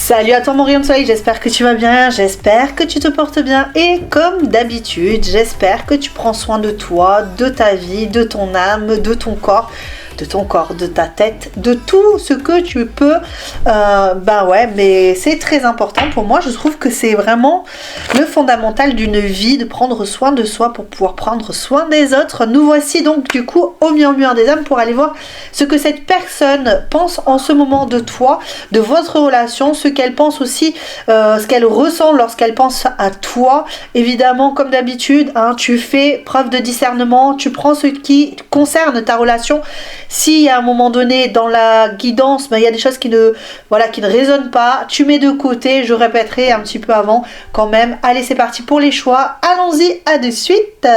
Salut à toi mon rayon de soleil, j'espère que tu vas bien, j'espère que tu te portes bien et comme d'habitude, j'espère que tu prends soin de toi, de ta vie, de ton âme, de ton corps, de ta tête, de tout ce que tu peux. Mais c'est très important pour moi, je trouve que c'est vraiment le fondamental d'une vie, de prendre soin de soi pour pouvoir prendre soin des autres. Nous voici donc du coup au murmure des âmes pour aller voir ce que cette personne pense en ce moment de toi, de votre relation, ce qu'elle pense aussi, ce qu'elle ressent lorsqu'elle pense à toi. Évidemment, comme d'habitude, tu fais preuve de discernement, tu prends ce qui concerne ta relation. Si à un moment donné dans la guidance, il y a des choses qui ne résonnent pas, tu mets de côté, je répéterai un petit peu avant quand même. Allez, c'est parti pour les choix, allons-y, à de suite.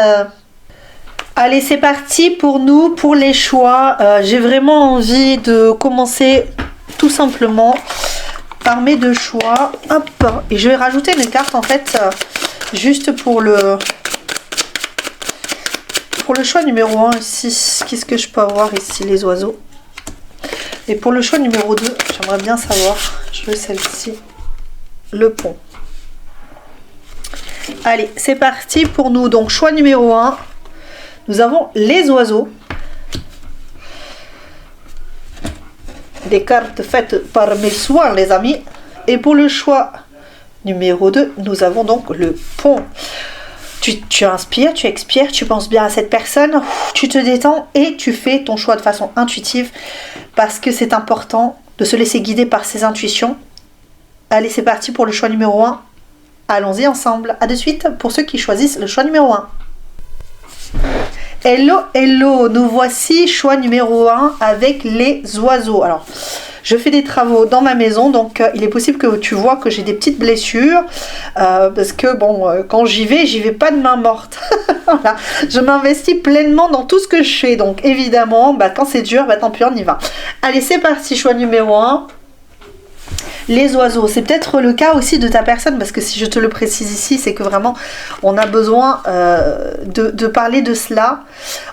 Allez, c'est parti pour nous, pour les choix. J'ai vraiment envie de commencer tout simplement par mes deux choix. Hop, et je vais rajouter une carte en fait, juste pour le choix numéro 1 ici. Qu'est-ce que je peux avoir ici, les oiseaux? Et pour le choix numéro 2, j'aimerais bien savoir, je veux celle-ci, le pont. Allez, c'est parti pour nous. Donc, choix numéro 1, nous avons les oiseaux. Des cartes faites par mes soins, les amis. Et pour le choix numéro 2, nous avons donc le pont. Tu inspires, tu expires, tu penses bien à cette personne, tu te détends et tu fais ton choix de façon intuitive parce que c'est important de se laisser guider par ses intuitions. Allez, c'est parti pour le choix numéro 1. Allons-y ensemble. À de suite pour ceux qui choisissent le choix numéro 1. Hello, hello, nous voici choix numéro 1 avec les oiseaux. Alors, je fais des travaux dans ma maison, donc il est possible que tu vois que j'ai des petites blessures, parce que quand j'y vais pas de main morte. Voilà. Je m'investis pleinement dans tout ce que je fais, donc évidemment, quand c'est dur, tant pis, on y va. Allez, c'est parti, choix numéro 1. Les oiseaux, c'est peut-être le cas aussi de ta personne, parce que si je te le précise ici, c'est que vraiment on a besoin de parler de cela.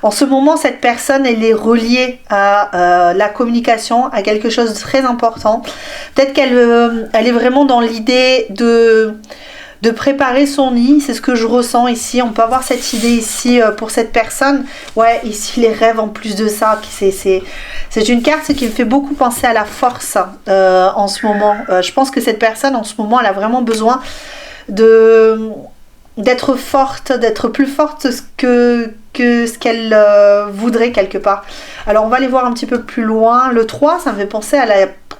En ce moment, cette personne, elle est reliée à la communication, à quelque chose de très important. Peut-être qu'elle elle est vraiment dans l'idée de préparer son nid, c'est ce que je ressens ici. On peut avoir cette idée ici pour cette personne. Ouais, ici les rêves en plus de ça, c'est une carte qui me fait beaucoup penser à la force en ce moment. Je pense que cette personne en ce moment, elle a vraiment besoin d'être forte, d'être plus forte que ce qu'elle voudrait quelque part. Alors on va aller voir un petit peu plus loin. Le 3, ça me fait penser à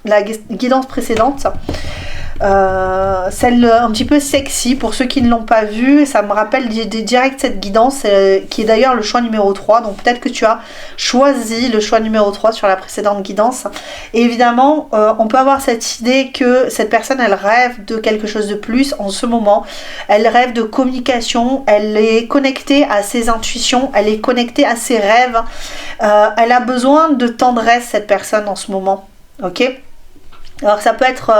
la guidance précédente. Celle un petit peu sexy pour ceux qui ne l'ont pas vue, ça me rappelle direct cette guidance qui est d'ailleurs le choix numéro 3, donc peut-être que tu as choisi le choix numéro 3 sur la précédente guidance. Et évidemment on peut avoir cette idée que cette personne, elle rêve de quelque chose de plus en ce moment, elle rêve de communication, elle est connectée à ses intuitions, elle est connectée à ses rêves, elle a besoin de tendresse, cette personne en ce moment, ok? Alors ça peut être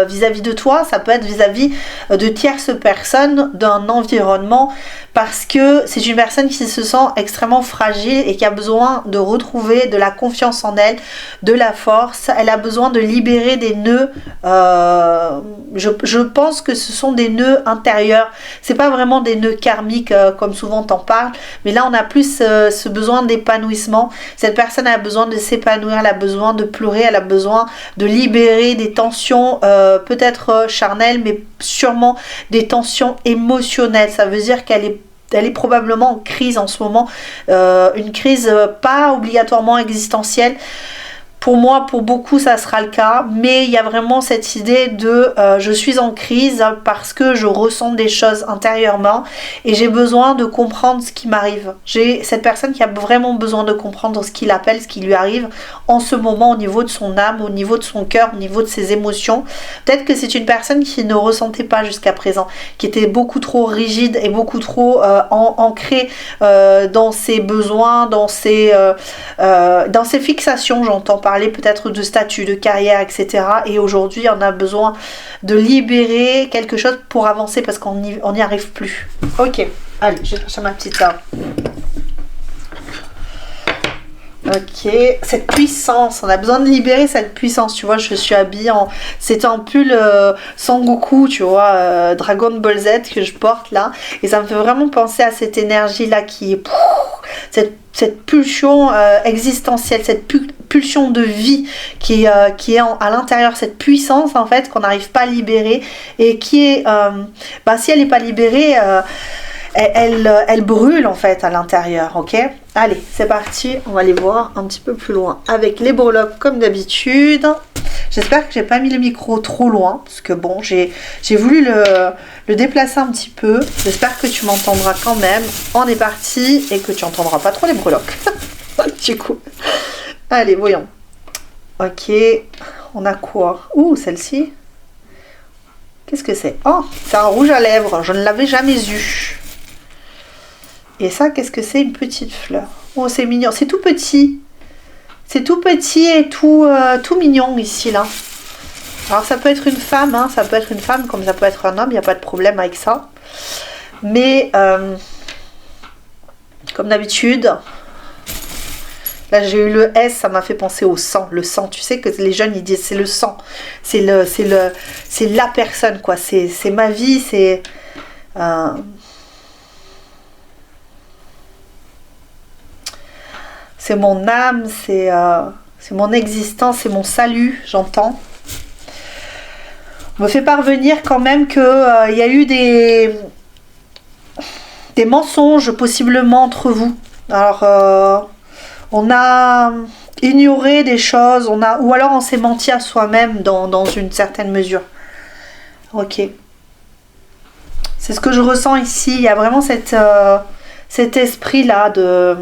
vis-à-vis de toi, ça peut être vis-à-vis de tierces personnes, d'un environnement, parce que c'est une personne qui se sent extrêmement fragile et qui a besoin de retrouver de la confiance en elle, de la force. Elle a besoin de libérer des nœuds, je pense que ce sont des nœuds intérieurs, c'est pas vraiment des nœuds karmiques comme souvent t'en parles, mais là on a plus ce besoin d'épanouissement. Cette personne a besoin de s'épanouir, elle a besoin de pleurer, elle a besoin de libérer des tensions peut-être charnelles, mais sûrement des tensions émotionnelles. Ça veut dire qu'elle est probablement en crise en ce moment, une crise pas obligatoirement existentielle. Pour moi, pour beaucoup, ça sera le cas, mais il y a vraiment cette idée de je suis en crise parce que je ressens des choses intérieurement et j'ai besoin de comprendre ce qui m'arrive. J'ai cette personne qui a vraiment besoin de comprendre ce qu'il appelle, ce qui lui arrive en ce moment au niveau de son âme, au niveau de son cœur, au niveau de ses émotions. Peut-être que c'est une personne qui ne ressentait pas jusqu'à présent, qui était beaucoup trop rigide et beaucoup trop ancrée dans ses besoins, dans ses fixations, j'entends parler peut-être de statut, de carrière, etc. Et aujourd'hui, on a besoin de libérer quelque chose pour avancer parce qu'on n'y arrive plus. Ok, allez, je vais chercher ma petite arme. Ok, cette puissance, on a besoin de libérer cette puissance, tu vois, je suis habillée en... C'est un pull Sangoku, tu vois, Dragon Ball Z que je porte là, et ça me fait vraiment penser à cette énergie-là qui est... Cette pulsion existentielle, cette pulsion de vie qui est à l'intérieur, cette puissance en fait qu'on n'arrive pas à libérer et qui est... si elle n'est pas libérée... Elle brûle en fait à l'intérieur, ok? Allez, c'est parti, on va aller voir un petit peu plus loin avec les breloques comme d'habitude. J'espère que j'ai pas mis le micro trop loin, parce que bon, j'ai voulu le déplacer un petit peu. J'espère que tu m'entendras quand même. On est parti et que tu entendras pas trop les breloques. Du coup, allez, voyons. Ok, on a quoi? Ouh, celle-ci. Qu'est-ce que c'est? Oh, c'est un rouge à lèvres, je ne l'avais jamais eu. Et ça, qu'est-ce que c'est? Une petite fleur. Oh, c'est mignon. C'est tout petit. C'est tout petit et tout mignon ici, là. Alors, ça peut être une femme, hein. Ça peut être une femme comme ça peut être un homme. Il n'y a pas de problème avec ça. Mais, comme d'habitude, là, j'ai eu le S. Ça m'a fait penser au sang. Le sang, tu sais que les jeunes, ils disent c'est le sang. C'est la personne, quoi. C'est ma vie, c'est... c'est mon âme, c'est mon existence, c'est mon salut, j'entends. On me fait parvenir quand même qu'il y a eu des mensonges possiblement entre vous. Alors, on a ignoré des choses, ou alors on s'est menti à soi-même dans une certaine mesure. Ok. C'est ce que je ressens ici. Il y a vraiment cet esprit-là de...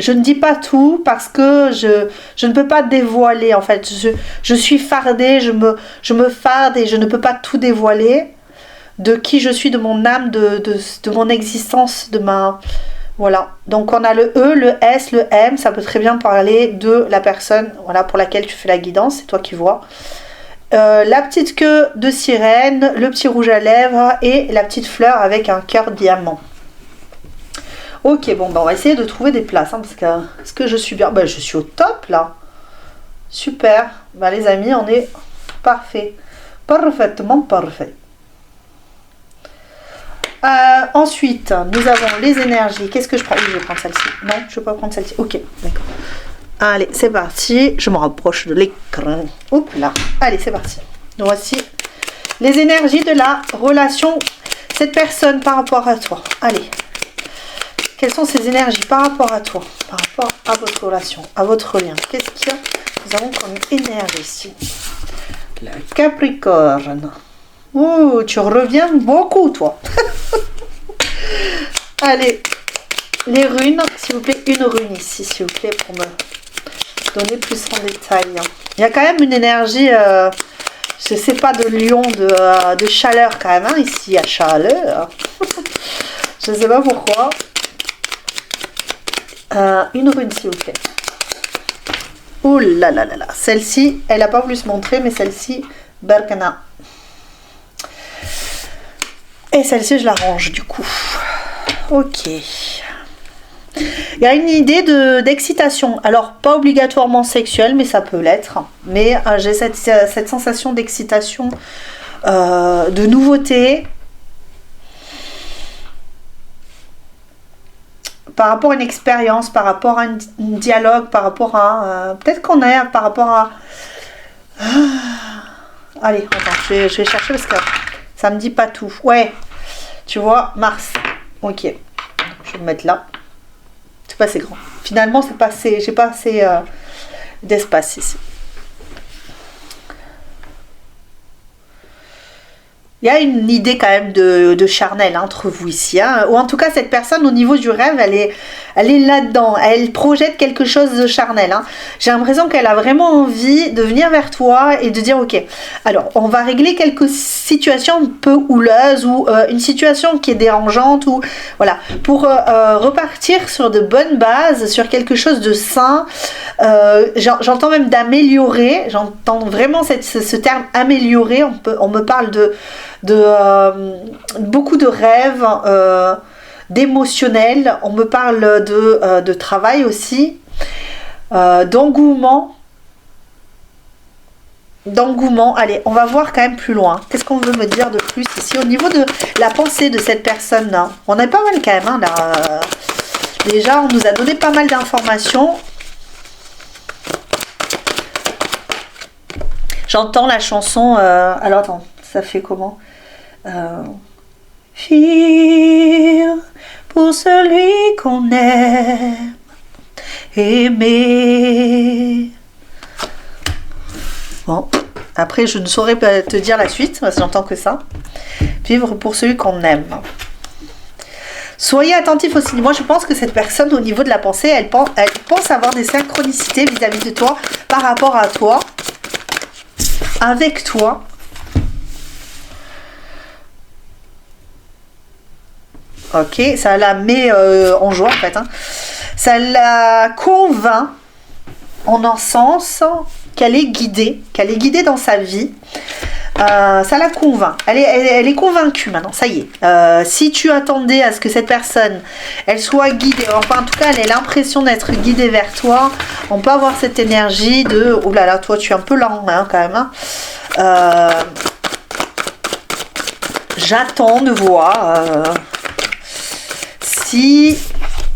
Je ne dis pas tout parce que je ne peux pas dévoiler en fait. Je suis fardée, je me farde et je ne peux pas tout dévoiler de qui je suis, de mon âme, de mon existence, de ma... Voilà. Donc on a le E, le S, le M. Ça peut très bien parler de la personne voilà, pour laquelle tu fais la guidance. C'est toi qui vois. La petite queue de sirène, le petit rouge à lèvres et la petite fleur avec un cœur diamant. Ok, bon, on va essayer de trouver des places, hein, parce que est-ce que je suis bien? Je suis au top, là. Super. Les amis, on est parfait. Parfaitement parfait. Ensuite, nous avons les énergies. Qu'est-ce que je prends? Oui, je vais prendre celle-ci. Non, je ne vais pas prendre celle-ci. Ok, d'accord. Allez, c'est parti. Je me rapproche de l'écran. Hop là. Allez, c'est parti. Nous voici les énergies de la relation. Cette personne par rapport à toi. Allez. Quelles sont ces énergies par rapport à toi, par rapport à votre relation, à votre lien? Qu'est-ce que nous avons comme énergie ici? Le Capricorne. Ouh, tu reviens beaucoup, toi. Allez, les runes, s'il vous plaît, une rune ici, s'il vous plaît, pour me donner plus en détail. Il y a quand même une énergie, je sais pas, de lion, de chaleur quand même, hein, ici, il y a chaleur. Je ne sais pas pourquoi. Une rune s'il vous plaît. Ouh là là là là. Celle-ci, elle n'a pas voulu se montrer, mais celle-ci, Berkana. Et celle-ci, je la range du coup. Ok. Il y a une idée d'excitation. Alors, pas obligatoirement sexuelle, mais ça peut l'être. Mais j'ai cette sensation d'excitation, de nouveauté. Par rapport à une expérience, par rapport à un dialogue, par rapport à... peut-être qu'on est par rapport à... allez, attends, je vais chercher parce que ça me dit pas tout. Ouais, tu vois, Mars. Ok, je vais me mettre là. C'est pas assez grand. Finalement, c'est pas assez... j'ai pas assez d'espace ici. Il y a une idée quand même de charnel entre vous ici, hein. Ou en tout cas cette personne au niveau du rêve, elle est là-dedans, elle projette quelque chose de charnel, hein. J'ai l'impression qu'elle a vraiment envie de venir vers toi et de dire ok, alors on va régler quelques situations un peu houleuses ou une situation qui est dérangeante ou voilà, pour repartir sur de bonnes bases, sur quelque chose de sain. J'entends même d'améliorer, j'entends vraiment ce terme améliorer, on me parle de beaucoup de rêves, d'émotionnel, on me parle de travail aussi. d'engouement. Allez, on va voir quand même plus loin. Qu'est-ce qu'on veut me dire de plus ici au niveau de la pensée de cette personne-là? On est pas mal quand même, hein, là. Déjà, on nous a donné pas mal d'informations. J'entends la chanson... alors, attends, ça fait comment? Vivre pour celui qu'on aime, aimer. Bon, après je ne saurais pas te dire la suite, parce que j'entends que ça. Vivre pour celui qu'on aime. Soyez attentifs aussi. Moi, je pense que cette personne, au niveau de la pensée, elle pense avoir des synchronicités vis-à-vis de toi, par rapport à toi, avec toi. Ok, ça la met en joie en fait. Hein. Ça la convainc en un sens qu'elle est guidée dans sa vie. Ça la convainc. Elle est convaincue maintenant, ça y est. Si tu attendais à ce que cette personne, elle soit guidée, enfin en tout cas elle ait l'impression d'être guidée vers toi, on peut avoir cette énergie de, oh là là, toi tu es un peu lent hein, quand même. Hein. J'attends de voir si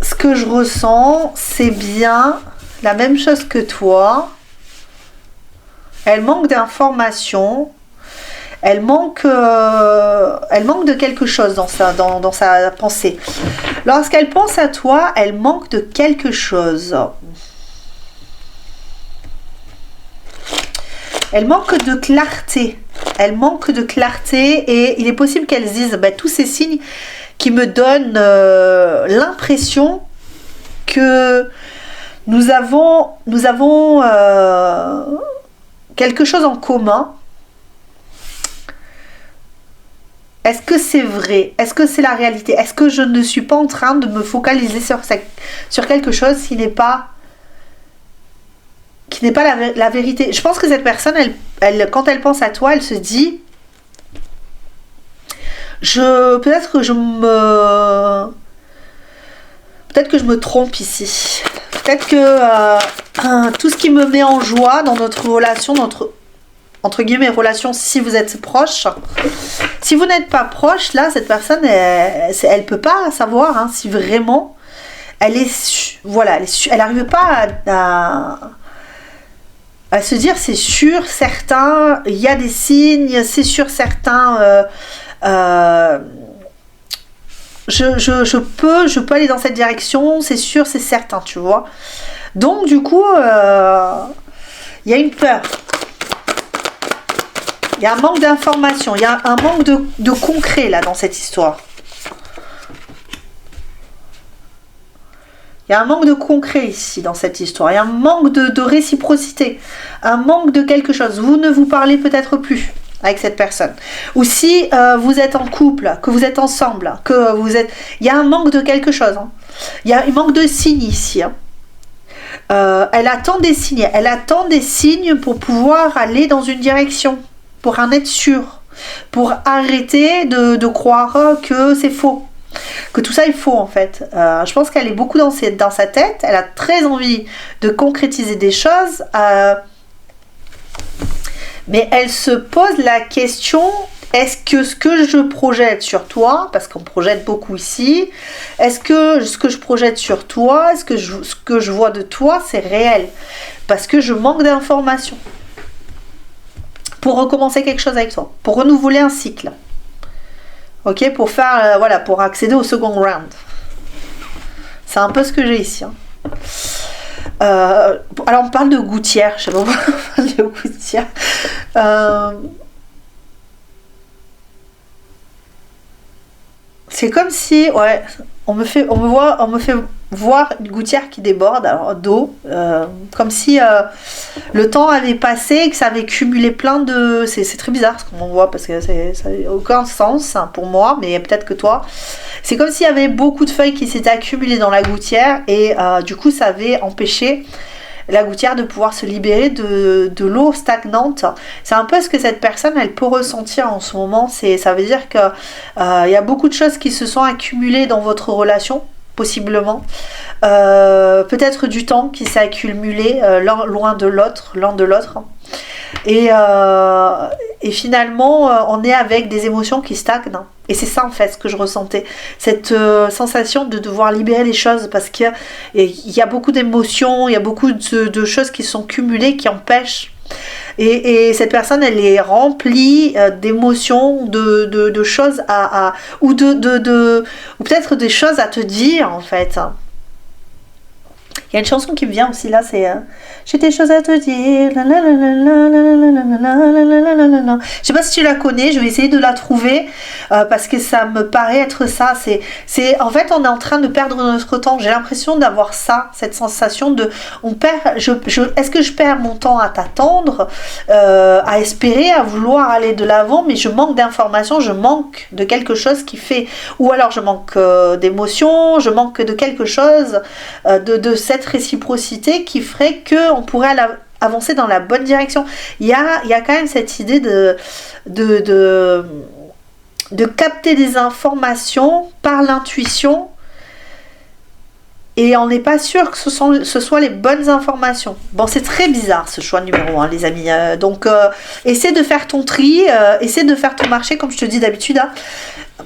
ce que je ressens, c'est bien la même chose que toi. Elle manque d'informations. Elle manque de quelque chose dans sa pensée. Lorsqu'elle pense à toi, elle manque de quelque chose. Elle manque de clarté. Elle manque de clarté et il est possible qu'elle se dise tous ces signes qui me donnent l'impression que nous avons quelque chose en commun. Est-ce que c'est vrai? Est-ce que c'est la réalité? Est-ce que je ne suis pas en train de me focaliser sur quelque chose qui n'est pas la vérité? Je pense que cette personne, elle, quand elle pense à toi, elle se dit peut-être que je me trompe ici. Peut-être que tout ce qui me met en joie dans notre relation, entre guillemets relation, si vous êtes proche. Si vous n'êtes pas proche, là, cette personne, elle peut pas savoir hein, si vraiment elle n'arrive pas à se dire c'est sûr, certain, il y a des signes, c'est sûr, certain, je peux aller dans cette direction, c'est sûr, c'est certain, tu vois. Donc, du coup, il y a une peur. Il y a un manque d'information, il y a un manque de concret là dans cette histoire. Il y a un manque de concret ici dans cette histoire. Il y a un manque de réciprocité, un manque de quelque chose. Vous ne vous parlez peut-être plus avec cette personne. Ou si vous êtes en couple, que vous êtes ensemble, il y a un manque de quelque chose. Hein. Il y a un manque de signes ici. Hein. Elle attend des signes. Elle attend des signes pour pouvoir aller dans une direction. Pour en être sûr, pour arrêter de croire que c'est faux, que tout ça est faux en fait. Je pense qu'elle est beaucoup dans sa tête, elle a très envie de concrétiser des choses, mais elle se pose la question, est-ce que ce que je projette sur toi, parce qu'on projette beaucoup ici, est-ce que ce que je projette sur toi, ce que je vois de toi, c'est réel? Parce que je manque d'informations. Pour recommencer quelque chose avec toi, pour renouveler un cycle, ok, pour faire pour accéder au second round. C'est un peu ce que j'ai ici. Hein. Alors on parle de gouttière, je sais pas pourquoi on parle de gouttière. C'est comme si, on me fait voir une gouttière qui déborde, alors d'eau, comme si le temps avait passé, que ça avait cumulé plein de... C'est très bizarre ce qu'on voit, parce que ça n'a aucun sens hein, pour moi, mais peut-être que toi. C'est comme s'il y avait beaucoup de feuilles qui s'étaient accumulées dans la gouttière, et du coup ça avait empêché la gouttière de pouvoir se libérer de l'eau stagnante. C'est un peu ce que cette personne elle peut ressentir en ce moment. Ça veut dire que y a beaucoup de choses qui se sont accumulées dans votre relation, possiblement. Peut-être du temps qui s'est accumulé loin de l'autre, l'un de l'autre. Et finalement, on est avec des émotions qui stagnent. Et c'est ça en fait ce que je ressentais. Cette sensation de devoir libérer les choses parce qu'il y a beaucoup d'émotions, il y a beaucoup de choses qui sont cumulées, qui empêchent. Et cette personne, elle est remplie d'émotions, de choses ou peut-être des choses à te dire en fait. Il y a une chanson qui me vient aussi là, c'est j'ai des choses à te dire. Je sais pas si tu la connais, je vais essayer de la trouver parce que ça me paraît être ça. C'est en fait on est en train de perdre notre temps. J'ai l'impression d'avoir ça, cette sensation de est-ce que je perds mon temps à t'attendre, à espérer, à vouloir aller de l'avant, mais je manque d'informations, je manque de quelque chose qui fait, ou alors je manque d'émotion, je manque de quelque chose de cette réciprocité qui ferait qu'on pourrait avancer dans la bonne direction. Il y a quand même cette idée de capter des informations par l'intuition et on n'est pas sûr que ce soit les bonnes informations. Bon, c'est très bizarre ce choix numéro 1, les amis. Donc, essaie de faire ton tri, essaie de faire ton marché comme je te dis d'habitude. Hein.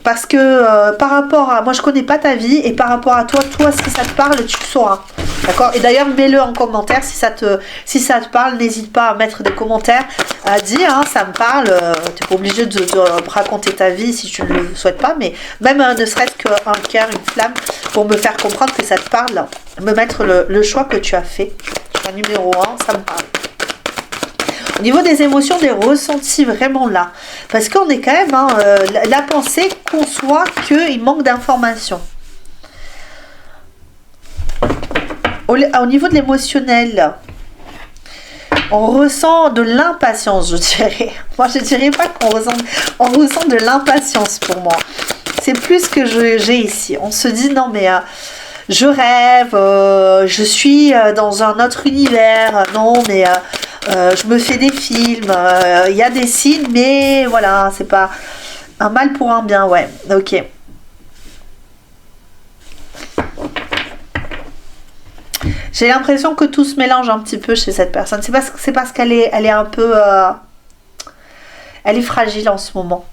Parce que par rapport à... Moi, je connais pas ta vie et par rapport à toi, si ça te parle, tu sauras. D'accord? Et d'ailleurs, mets-le en commentaire si ça te parle. N'hésite pas à mettre des commentaires, à dire, hein, ça me parle. Tu n'es pas obligé de raconter ta vie si tu ne le souhaites pas. Mais même ne serait-ce qu'un cœur, une flamme, pour me faire comprendre que ça te parle. Me mettre le choix que tu as fait. Choix numéro 1, ça me parle. Au niveau des émotions, des ressentis vraiment là. Parce qu'on est quand même, hein, la pensée conçoit qu'il manque d'informations. Au niveau de l'émotionnel, on ressent de l'impatience, je dirais. Moi, je dirais pas qu'on ressent de l'impatience pour moi. C'est plus ce que j'ai ici. On se dit, non mais... je rêve, je suis dans un autre univers, non mais je me fais des films, il y a des signes, mais voilà, c'est pas un mal pour un bien, ouais, ok. J'ai l'impression que tout se mélange un petit peu chez cette personne, c'est parce qu'elle est un peu... elle est fragile en ce moment.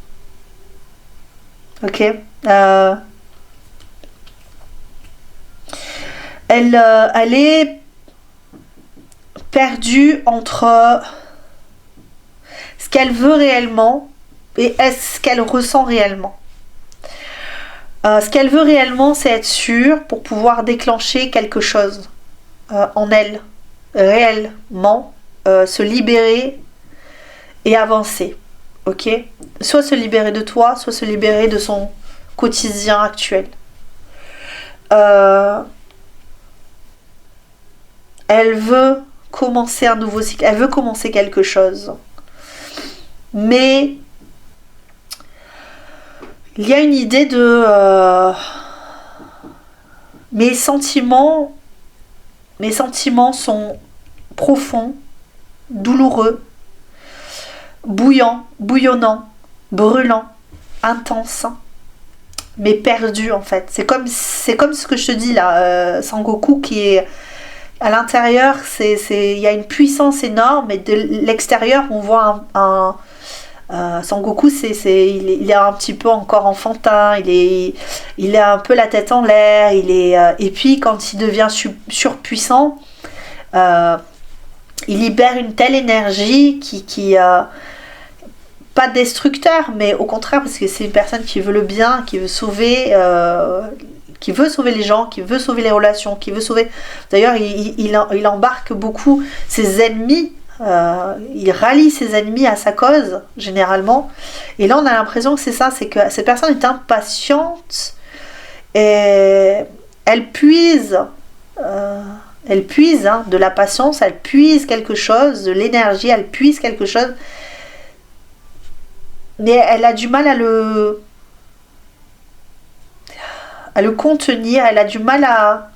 Ok, elle est perdue entre ce qu'elle veut réellement et ce qu'elle ressent réellement. Ce qu'elle veut réellement, c'est être sûre pour pouvoir déclencher quelque chose en elle, réellement, se libérer et avancer. Ok ? Soit se libérer de toi, soit se libérer de son quotidien actuel. Elle veut commencer un nouveau cycle, elle veut commencer quelque chose. Mais il y a une idée de... mes sentiments sont profonds, douloureux, bouillonnants, brûlants, intenses, mais perdus en fait. C'est comme ce que je te dis là, Sangoku qui est... À l'intérieur, il y a une puissance énorme et de l'extérieur, on voit Sangoku, il est un petit peu encore enfantin, il a un peu la tête en l'air, et puis quand il devient surpuissant, il libère une telle énergie qui pas destructeur, mais au contraire, parce que c'est une personne qui veut le bien, qui veut sauver... qui veut sauver les gens, qui veut sauver les relations, qui veut sauver... D'ailleurs, il embarque beaucoup ses ennemis, il rallie ses ennemis à sa cause, généralement. Et là, on a l'impression que c'est ça, c'est que cette personne est impatiente et elle puise de la patience, elle puise quelque chose, de l'énergie, elle puise quelque chose. Mais elle a du mal à le contenir, elle a du mal à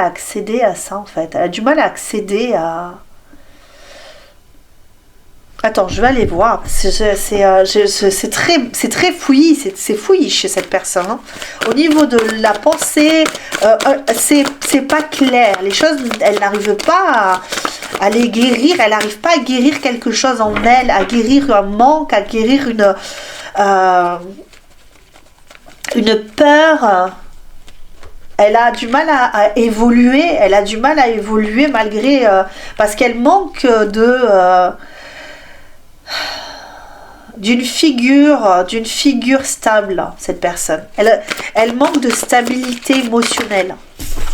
accéder à ça en fait, elle a du mal à accéder Attends, je vais aller voir. C'est très fouillis, c'est fouillis chez cette personne. Hein. Au niveau de la pensée, c'est pas clair. Les choses, elle n'arrive pas à les guérir. Elle n'arrive pas à guérir quelque chose en elle, à guérir un manque, à guérir une peur. Elle a du mal à évoluer. Elle a du mal à évoluer malgré parce qu'elle manque d'une figure stable, cette personne. Elle manque de stabilité émotionnelle,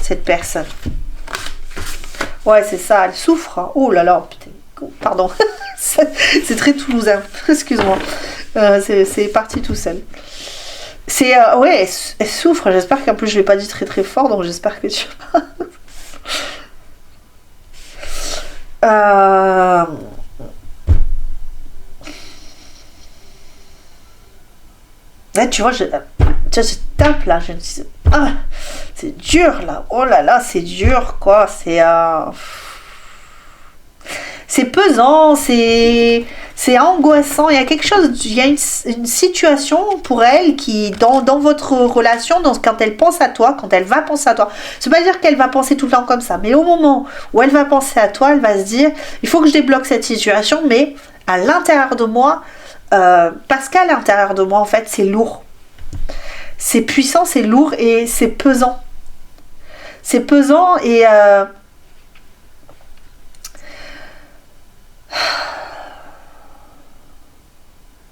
cette personne. Ouais, c'est ça, elle souffre. Oh là là, putain, pardon. C'est très toulousain, excuse-moi. C'est parti tout seul. Ouais, elle souffre. J'espère qu'en plus je l'ai pas dit très très fort, donc j'espère que tu... Là, tu vois, je tape là, je me dis, ah, c'est dur là, oh là là, c'est dur quoi, c'est pesant, c'est angoissant, il y a quelque chose, il y a une situation pour elle qui, dans votre relation, quand elle pense à toi, quand elle va penser à toi, c'est pas dire qu'elle va penser tout le temps comme ça, mais au moment où elle va penser à toi, elle va se dire, il faut que je débloque cette situation, mais à l'intérieur de moi, parce qu'à l'intérieur de moi en fait c'est lourd, c'est puissant, c'est lourd et c'est pesant et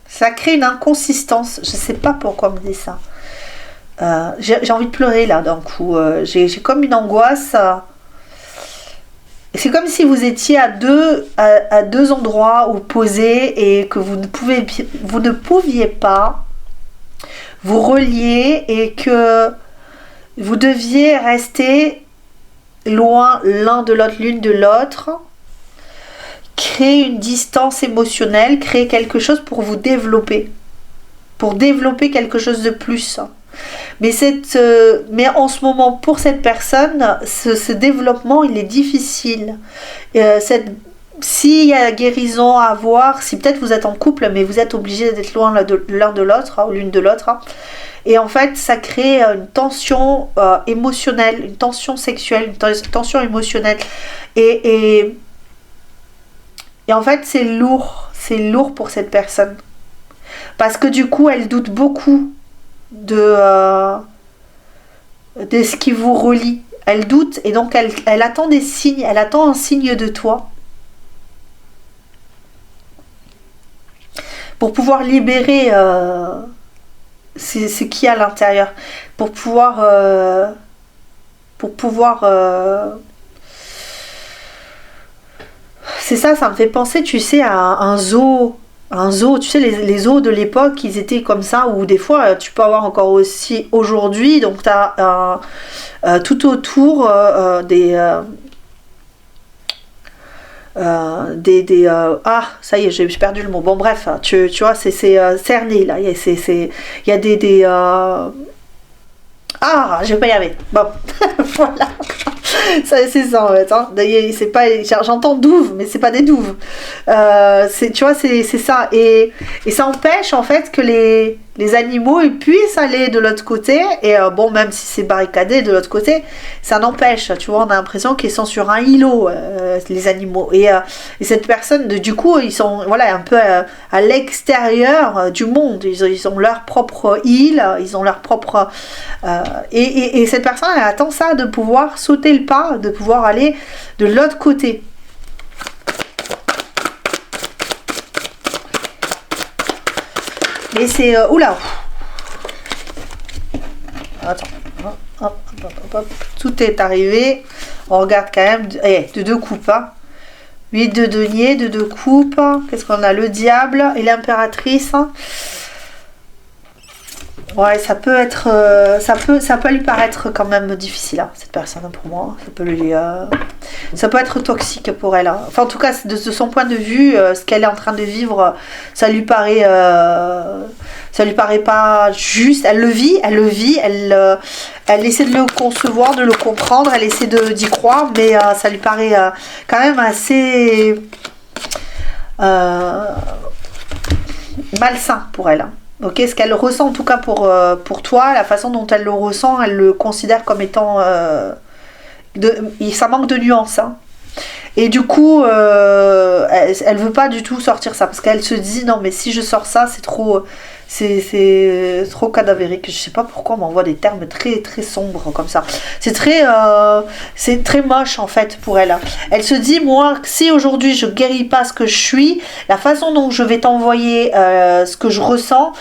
ça crée une inconsistance. Je sais pas pourquoi on me dit ça. J'ai envie de pleurer là d'un coup. J'ai comme une angoisse. C'est comme si vous étiez à deux endroits opposés et que vous ne pouviez pas vous relier et que vous deviez rester loin l'un de l'autre, l'une de l'autre, créer une distance émotionnelle, créer quelque chose pour vous développer, quelque chose de plus. Mais en ce moment, pour cette personne, ce développement, il est difficile. S'il y a guérison à avoir, si peut-être vous êtes en couple, mais vous êtes obligé d'être loin l'un de l'autre, ou l'une de l'autre, et en fait, ça crée une tension émotionnelle, une tension sexuelle, une tension émotionnelle. Et en fait, c'est lourd pour cette personne. Parce que du coup, elle doute beaucoup de ce qui vous relie. Elle doute et donc elle attend des signes, elle attend un signe de toi pour pouvoir libérer ce qu'il y a à l'intérieur, pour pouvoir c'est ça me fait penser, tu sais, à un zoo. Un zoo, tu sais, les zoos de l'époque, ils étaient comme ça, où des fois, tu peux avoir encore aussi aujourd'hui, donc tu as tout autour ah, ça y est, j'ai perdu le mot. Bon, bref, tu vois, c'est cerné, là. Il y a ah, je vais pas y arriver. Bon, voilà. C'est ça en fait. Hein. C'est pas, j'entends douve, mais c'est pas des douves. Tu vois, c'est ça. Et ça empêche en fait que les animaux ils puissent aller de l'autre côté. Et bon, même si c'est barricadé de l'autre côté, ça n'empêche. Tu vois, on a l'impression qu'ils sont sur un îlot, les animaux. Et cette personne, du coup, ils sont voilà, un peu à l'extérieur du monde. Ils ont leur propre île, ils ont leur propre... et cette personne, elle attend ça, de pouvoir sauter le pas, de pouvoir aller de l'autre côté. Mais c'est... oula. Attends. Hop. Tout est arrivé. On regarde quand même de deux coupes. Hein. 8 de denier, de deux coupes. Qu'est-ce qu'on a? Le diable et l'impératrice. Ouais, ça peut être, ça peut lui paraître quand même difficile, hein, cette personne, pour moi. Ça peut être toxique pour elle. Hein. Enfin, en tout cas, de son point de vue, ce qu'elle est en train de vivre, ça lui paraît pas juste. Elle le vit, elle essaie de le concevoir, de le comprendre, elle essaie d'y croire, mais ça lui paraît quand même assez malsain pour elle. Ok, ce qu'elle ressent en tout cas pour toi, la façon dont elle le ressent, elle le considère comme étant... ça manque de nuance. Hein. Et du coup, elle veut pas du tout sortir ça. Parce qu'elle se dit, non mais si je sors ça, c'est trop cadavérique. Je sais pas pourquoi on m'envoie des termes très très sombres comme ça. C'est très moche en fait pour elle. Elle se dit, moi, si aujourd'hui je guéris pas ce que je suis, la façon dont je vais t'envoyer ce que je ressens,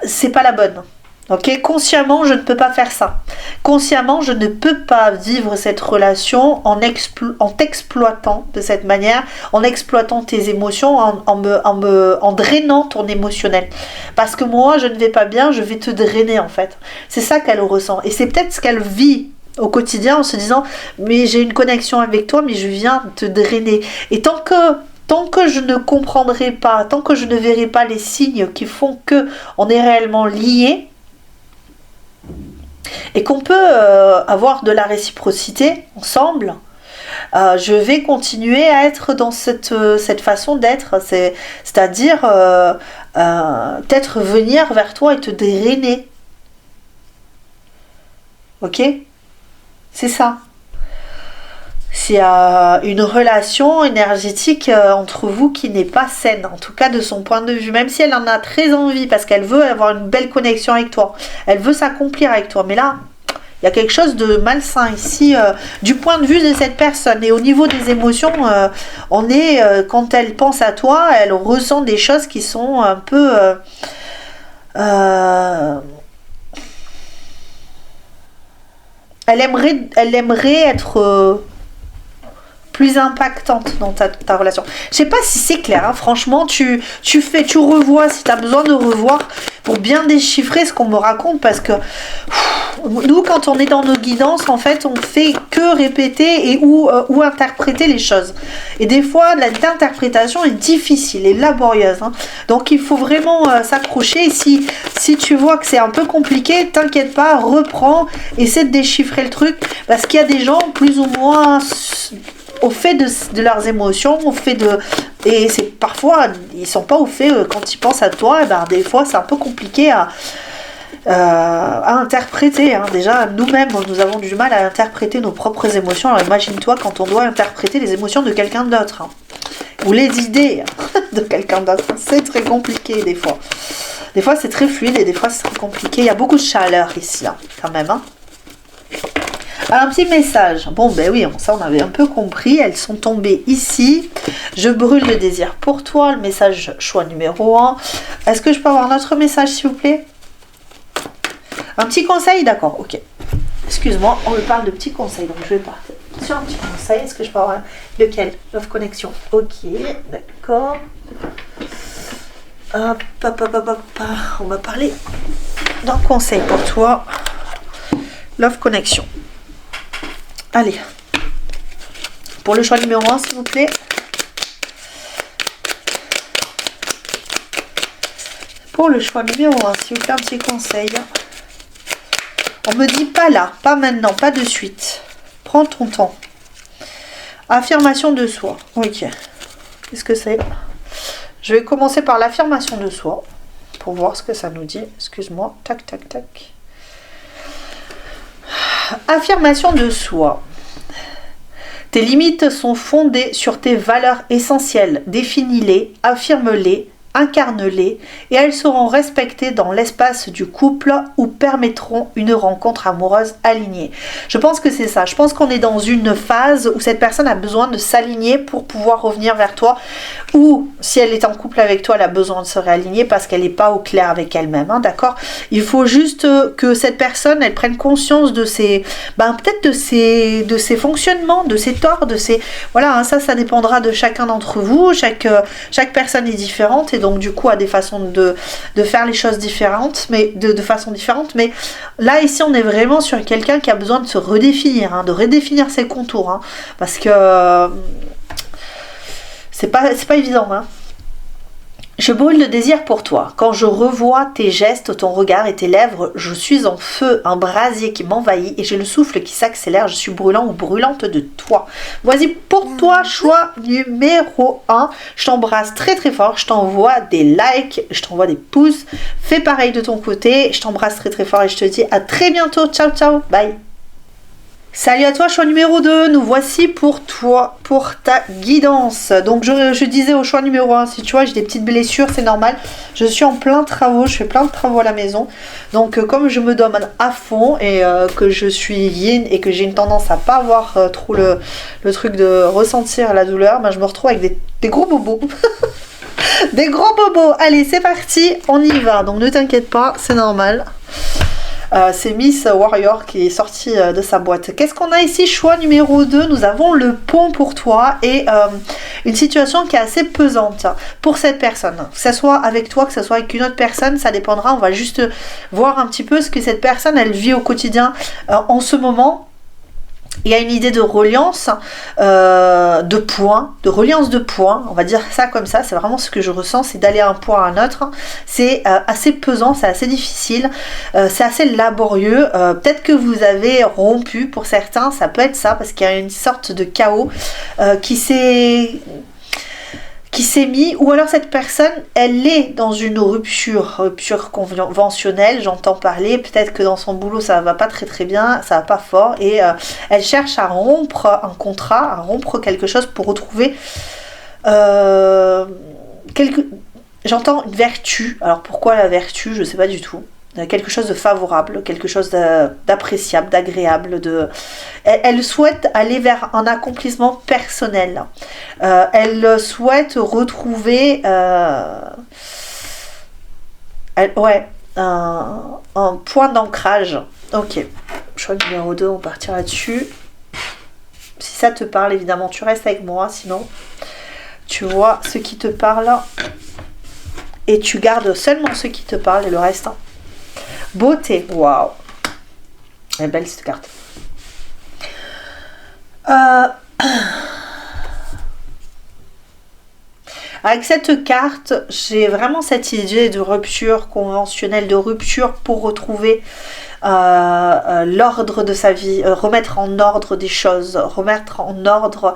c'est pas la bonne. Ok, consciemment, je ne peux pas faire ça. Consciemment, je ne peux pas vivre cette relation en t'exploitant de cette manière, en exploitant tes émotions, en drainant ton émotionnel. Parce que moi, je ne vais pas bien, je vais te drainer en fait. C'est ça qu'elle ressent. Et c'est peut-être ce qu'elle vit au quotidien en se disant, mais j'ai une connexion avec toi, mais je viens te drainer. Et tant que je ne comprendrai pas, tant que je ne verrai pas les signes qui font que on est réellement liés, et qu'on peut avoir de la réciprocité ensemble, je vais continuer à être dans cette façon d'être, c'est-à-dire peut-être venir vers toi et te drainer. Ok? C'est ça. S'il y a une relation énergétique entre vous qui n'est pas saine, en tout cas de son point de vue, même si elle en a très envie, parce qu'elle veut avoir une belle connexion avec toi, elle veut s'accomplir avec toi, mais là, il y a quelque chose de malsain ici, du point de vue de cette personne. Et au niveau des émotions, quand elle pense à toi, elle ressent des choses qui sont un peu... elle aimerait être... plus impactante dans ta relation. Je sais pas si c'est clair, hein. Franchement, tu revois si tu as besoin de revoir pour bien déchiffrer ce qu'on me raconte, parce que nous, quand on est dans nos guidances, en fait, on fait que répéter ou interpréter les choses. Et des fois, l'interprétation est difficile et laborieuse. Hein. Donc, il faut vraiment s'accrocher. Et si tu vois que c'est un peu compliqué, t'inquiète pas, reprends, essaie de déchiffrer le truc, parce qu'il y a des gens plus ou moins... au fait de leurs émotions, et c'est parfois ils sont pas au fait quand ils pensent à toi, et ben des fois c'est un peu compliqué à interpréter. Hein. Déjà nous-mêmes nous avons du mal à interpréter nos propres émotions. Alors imagine-toi quand on doit interpréter les émotions de quelqu'un d'autre, hein. Ou les idées de quelqu'un d'autre. C'est très compliqué des fois. Des fois c'est très fluide et des fois c'est très compliqué. Il y a beaucoup de chaleur ici, hein, quand même. Hein. Alors, un petit message. Bon, ben oui, ça on avait un peu compris. Elles sont tombées ici. Je brûle le désir pour toi. Le message choix numéro 1. Est-ce que je peux avoir un autre message, s'il vous plaît? Un petit conseil? D'accord, ok. Excuse-moi, on me parle de petits conseils. Donc, je vais partir sur un petit conseil. Est-ce que je peux avoir lequel? Love Connection. Ok, d'accord. Hop, hop, hop, hop, hop. On va parler d'un conseil pour toi. Love Connection. Allez, pour le choix numéro 1, s'il vous plaît. Pour le choix numéro 1, s'il vous plaît, un petit conseil. On me dit pas là, pas maintenant, pas de suite. Prends ton temps. Affirmation de soi. Ok. Qu'est-ce que c'est? Je vais commencer par l'affirmation de soi, pour voir ce que ça nous dit. Excuse-moi. Tac, tac, tac. Affirmation de soi. Tes limites sont fondées sur tes valeurs essentielles. Définis-les, affirme-les, incarne-les et elles seront respectées dans l'espace du couple ou permettront une rencontre amoureuse alignée. Je pense que c'est ça. Je pense qu'on est dans une phase où cette personne a besoin de s'aligner pour pouvoir revenir vers toi, ou si elle est en couple avec toi, elle a besoin de se réaligner parce qu'elle n'est pas au clair avec elle-même, hein, d'accord? Il faut juste que cette personne, elle prenne conscience de ses, peut-être de ses fonctionnements, de ses torts, de ses, voilà, hein, ça dépendra de chacun d'entre vous. Chaque personne est différente et donc du coup a des façons de faire les choses différentes, mais de façon différente. Mais là ici on est vraiment sur quelqu'un qui a besoin de se redéfinir, hein, de redéfinir ses contours, hein, parce que c'est pas évident, hein. Je brûle de désir pour toi. Quand je revois tes gestes, ton regard et tes lèvres, je suis en feu, un brasier qui m'envahit et j'ai le souffle qui s'accélère. Je suis brûlant ou brûlante de toi. Voici pour toi, choix numéro 1. Je t'embrasse très très fort. Je t'envoie des likes, je t'envoie des pouces. Fais pareil de ton côté. Je t'embrasse très très fort et je te dis à très bientôt. Ciao ciao. Bye. Salut à toi, choix numéro 2, nous voici pour toi, pour ta guidance. Donc je disais au choix numéro 1, si tu vois j'ai des petites blessures, c'est normal. Je suis en plein travaux, je fais plein de travaux à la maison. Donc comme je me donne à fond et que je suis yin et que j'ai une tendance à pas avoir trop le truc de ressentir la douleur, ben, je me retrouve avec des gros bobos. Des gros bobos. Allez, c'est parti, on y va. Donc ne t'inquiète pas, c'est normal. C'est Miss Warrior qui est sortie de sa boîte. Qu'est-ce qu'on a ici? Choix numéro 2, nous avons le pont pour toi et une situation qui est assez pesante pour cette personne. Que ce soit avec toi, que ce soit avec une autre personne, ça dépendra. On va juste voir un petit peu ce que cette personne, elle vit au quotidien en ce moment. Il y a une idée de reliance de points, on va dire ça comme ça, c'est vraiment ce que je ressens, c'est d'aller d'un point à un autre. C'est assez pesant, c'est assez difficile, c'est assez laborieux. Peut-être que vous avez rompu pour certains, ça peut être ça, parce qu'il y a une sorte de chaos qui s'est mis, ou alors cette personne, elle est dans une rupture conventionnelle, j'entends parler, peut-être que dans son boulot ça va pas très très bien, ça va pas fort, et elle cherche à rompre un contrat, à rompre quelque chose pour retrouver j'entends une vertu. Alors pourquoi la vertu, je sais pas du tout. Quelque chose de favorable, quelque chose d'appréciable, d'agréable. Elle souhaite aller vers un accomplissement personnel. Elle souhaite retrouver un point d'ancrage. Ok, choix numéro 2, on partira là-dessus. Si ça te parle, évidemment, tu restes avec moi, sinon tu vois ce qui te parle et tu gardes seulement ce qui te parle et le reste. Beauté, waouh, elle est belle cette carte. Avec cette carte, j'ai vraiment cette idée de rupture conventionnelle, de rupture pour retrouver l'ordre de sa vie, remettre en ordre des choses, remettre en ordre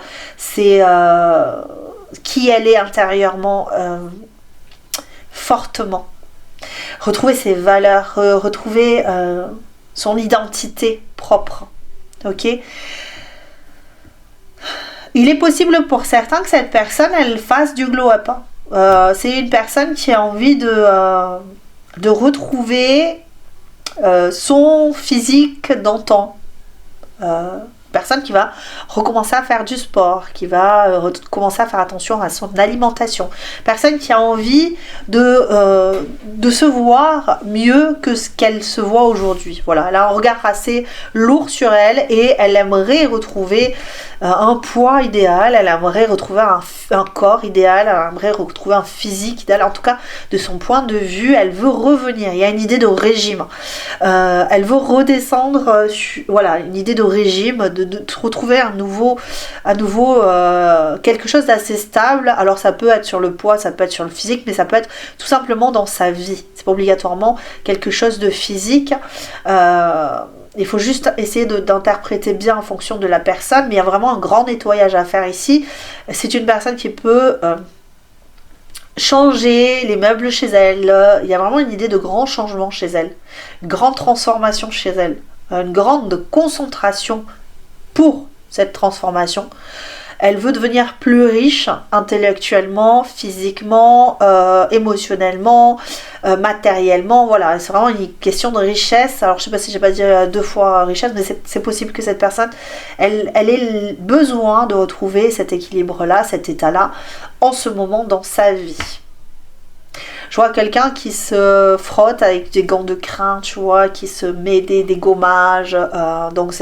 qui elle est intérieurement fortement. Retrouver ses valeurs, retrouver son identité propre. Ok ? Il est possible pour certains que cette personne, elle fasse du glow-up. C'est une personne qui a envie de retrouver son physique d'antan. Personne qui va recommencer à faire du sport, qui va commencer à faire attention à son alimentation. Personne qui a envie de se voir mieux que ce qu'elle se voit aujourd'hui. Voilà, elle a un regard assez lourd sur elle et elle aimerait retrouver un poids idéal, elle aimerait retrouver un corps idéal, elle aimerait retrouver un physique idéal. En tout cas, de son point de vue, elle veut revenir. Il y a une idée de régime. Elle veut redescendre, voilà, une idée de régime, de retrouver à nouveau quelque chose d'assez stable. Alors ça peut être sur le poids, ça peut être sur le physique, mais ça peut être tout simplement dans sa vie. C'est pas obligatoirement quelque chose de physique. Il faut juste essayer d'interpréter bien en fonction de la personne, mais il y a vraiment un grand nettoyage à faire ici. C'est une personne qui peut changer les meubles chez elle. Il y a vraiment une idée de grand changement chez elle, une grande transformation chez elle, une grande concentration pour cette transformation. Elle veut devenir plus riche intellectuellement, physiquement, émotionnellement, matériellement. Voilà, c'est vraiment une question de richesse. Alors je sais pas si j'ai pas dit 2 fois richesse, mais c'est possible que cette personne, elle ait besoin de retrouver cet équilibre-là, cet état-là, en ce moment dans sa vie. Je vois quelqu'un qui se frotte avec des gants de crin, tu vois, qui se met des gommages. Donc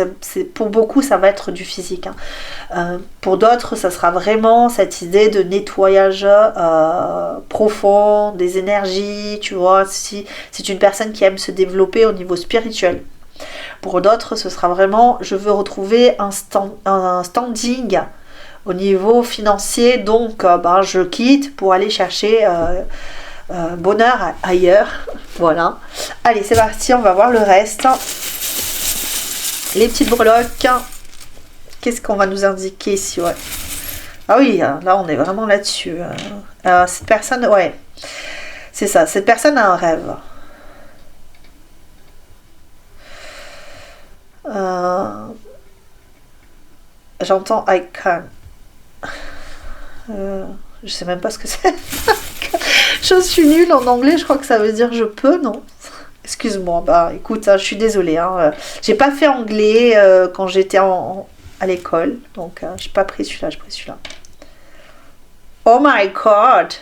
pour beaucoup, ça va être du physique. Pour d'autres, ça sera vraiment cette idée de nettoyage profond, des énergies, tu vois. Si c'est une personne qui aime se développer au niveau spirituel. Pour d'autres, ce sera vraiment, je veux retrouver un standing au niveau financier, donc ben, je quitte pour aller chercher bonheur ailleurs. Voilà. Allez, c'est parti, on va voir le reste. Les petites breloques. Qu'est-ce qu'on va nous indiquer ici? Ouais. Ah oui, là on est vraiment là-dessus. Cette personne, ouais. C'est ça, cette personne a un rêve. J'entends I can. Je sais même pas ce que c'est. Je suis nulle en anglais, je crois que ça veut dire je peux, non? Excuse-moi, bah écoute, je suis désolée. J'ai pas fait anglais quand j'étais à l'école, donc j'ai pas pris celui-là, j'ai pris celui-là. Oh my god!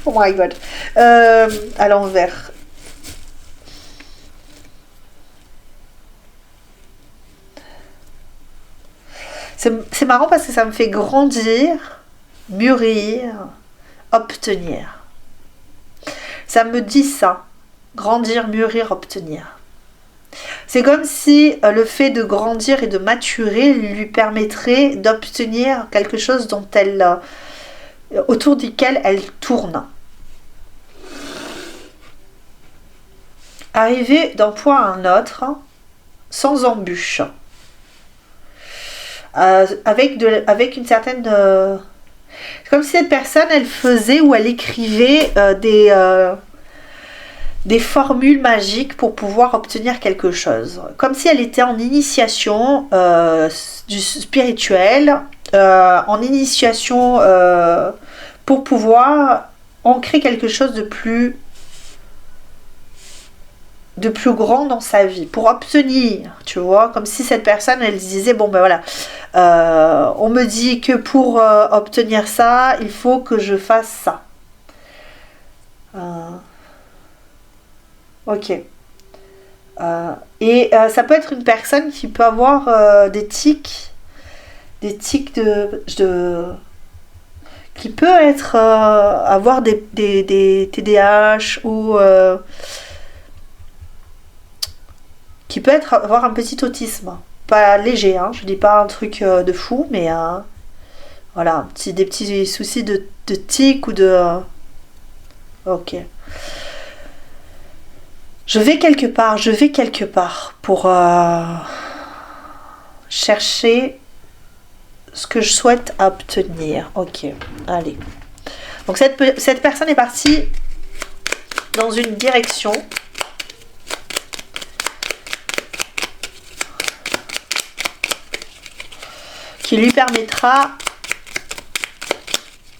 Oh my god. À l'envers. C'est marrant parce que ça me fait grandir, mûrir, obtenir. Ça me dit ça. Grandir, mûrir, obtenir. C'est comme si le fait de grandir et de maturer lui permettrait d'obtenir quelque chose dont elle, autour duquel elle tourne. Arriver d'un point à un autre sans embûche. Avec une certaine... c'est comme si cette personne, elle faisait ou elle écrivait des formules magiques pour pouvoir obtenir quelque chose. Comme si elle était en initiation du spirituel, en initiation pour pouvoir ancrer quelque chose de plus grand dans sa vie, pour obtenir, tu vois, comme si cette personne, elle disait, bon ben voilà, on me dit que pour obtenir ça, il faut que je fasse ça. Ok. Et ça peut être une personne qui peut avoir des tics de qui peut être avoir des TDAH ou qui peut avoir un petit autisme, pas léger, hein, je dis pas un truc de fou, mais voilà, des petits soucis de tic ou de... ok. Je vais quelque part pour chercher ce que je souhaite obtenir. Ok, allez. Donc cette personne est partie dans une direction. Qui lui permettra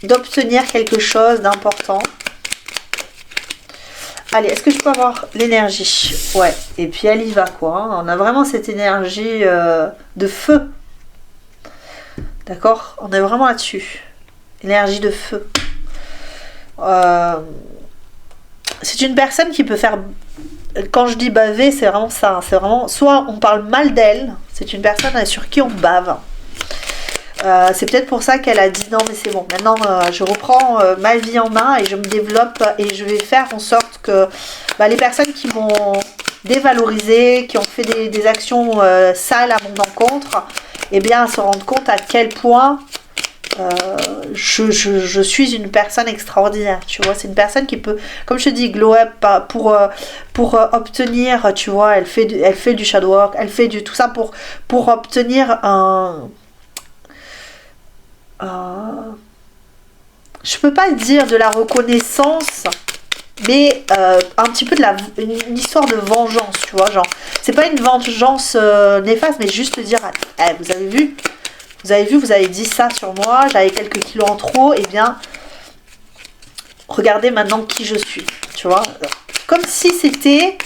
d'obtenir quelque chose d'important. Allez, est-ce que je peux avoir l'énergie? Ouais, et puis elle y va quoi. Hein. On a vraiment cette énergie de feu. D'accord? On est vraiment là-dessus. Énergie de feu. C'est une personne qui peut faire... Quand je dis baver, c'est vraiment ça. C'est vraiment... Soit on parle mal d'elle, c'est une personne sur qui on bave. C'est peut-être pour ça qu'elle a dit non mais c'est bon, maintenant je reprends ma vie en main et je me développe et je vais faire en sorte que les personnes qui m'ont dévalorisé, qui ont fait des actions sales à mon encontre, eh bien se rendent compte à quel point je suis une personne extraordinaire, tu vois. C'est une personne qui peut, comme je te dis, glow up pour obtenir, tu vois, elle fait du shadow work, elle fait du tout ça pour obtenir je peux pas dire de la reconnaissance, mais un petit peu une histoire de vengeance, tu vois, genre c'est pas une vengeance néfaste, mais juste dire vous avez vu, vous avez dit ça sur moi, j'avais quelques kilos en trop, et bien regardez maintenant qui je suis, tu vois, comme si c'était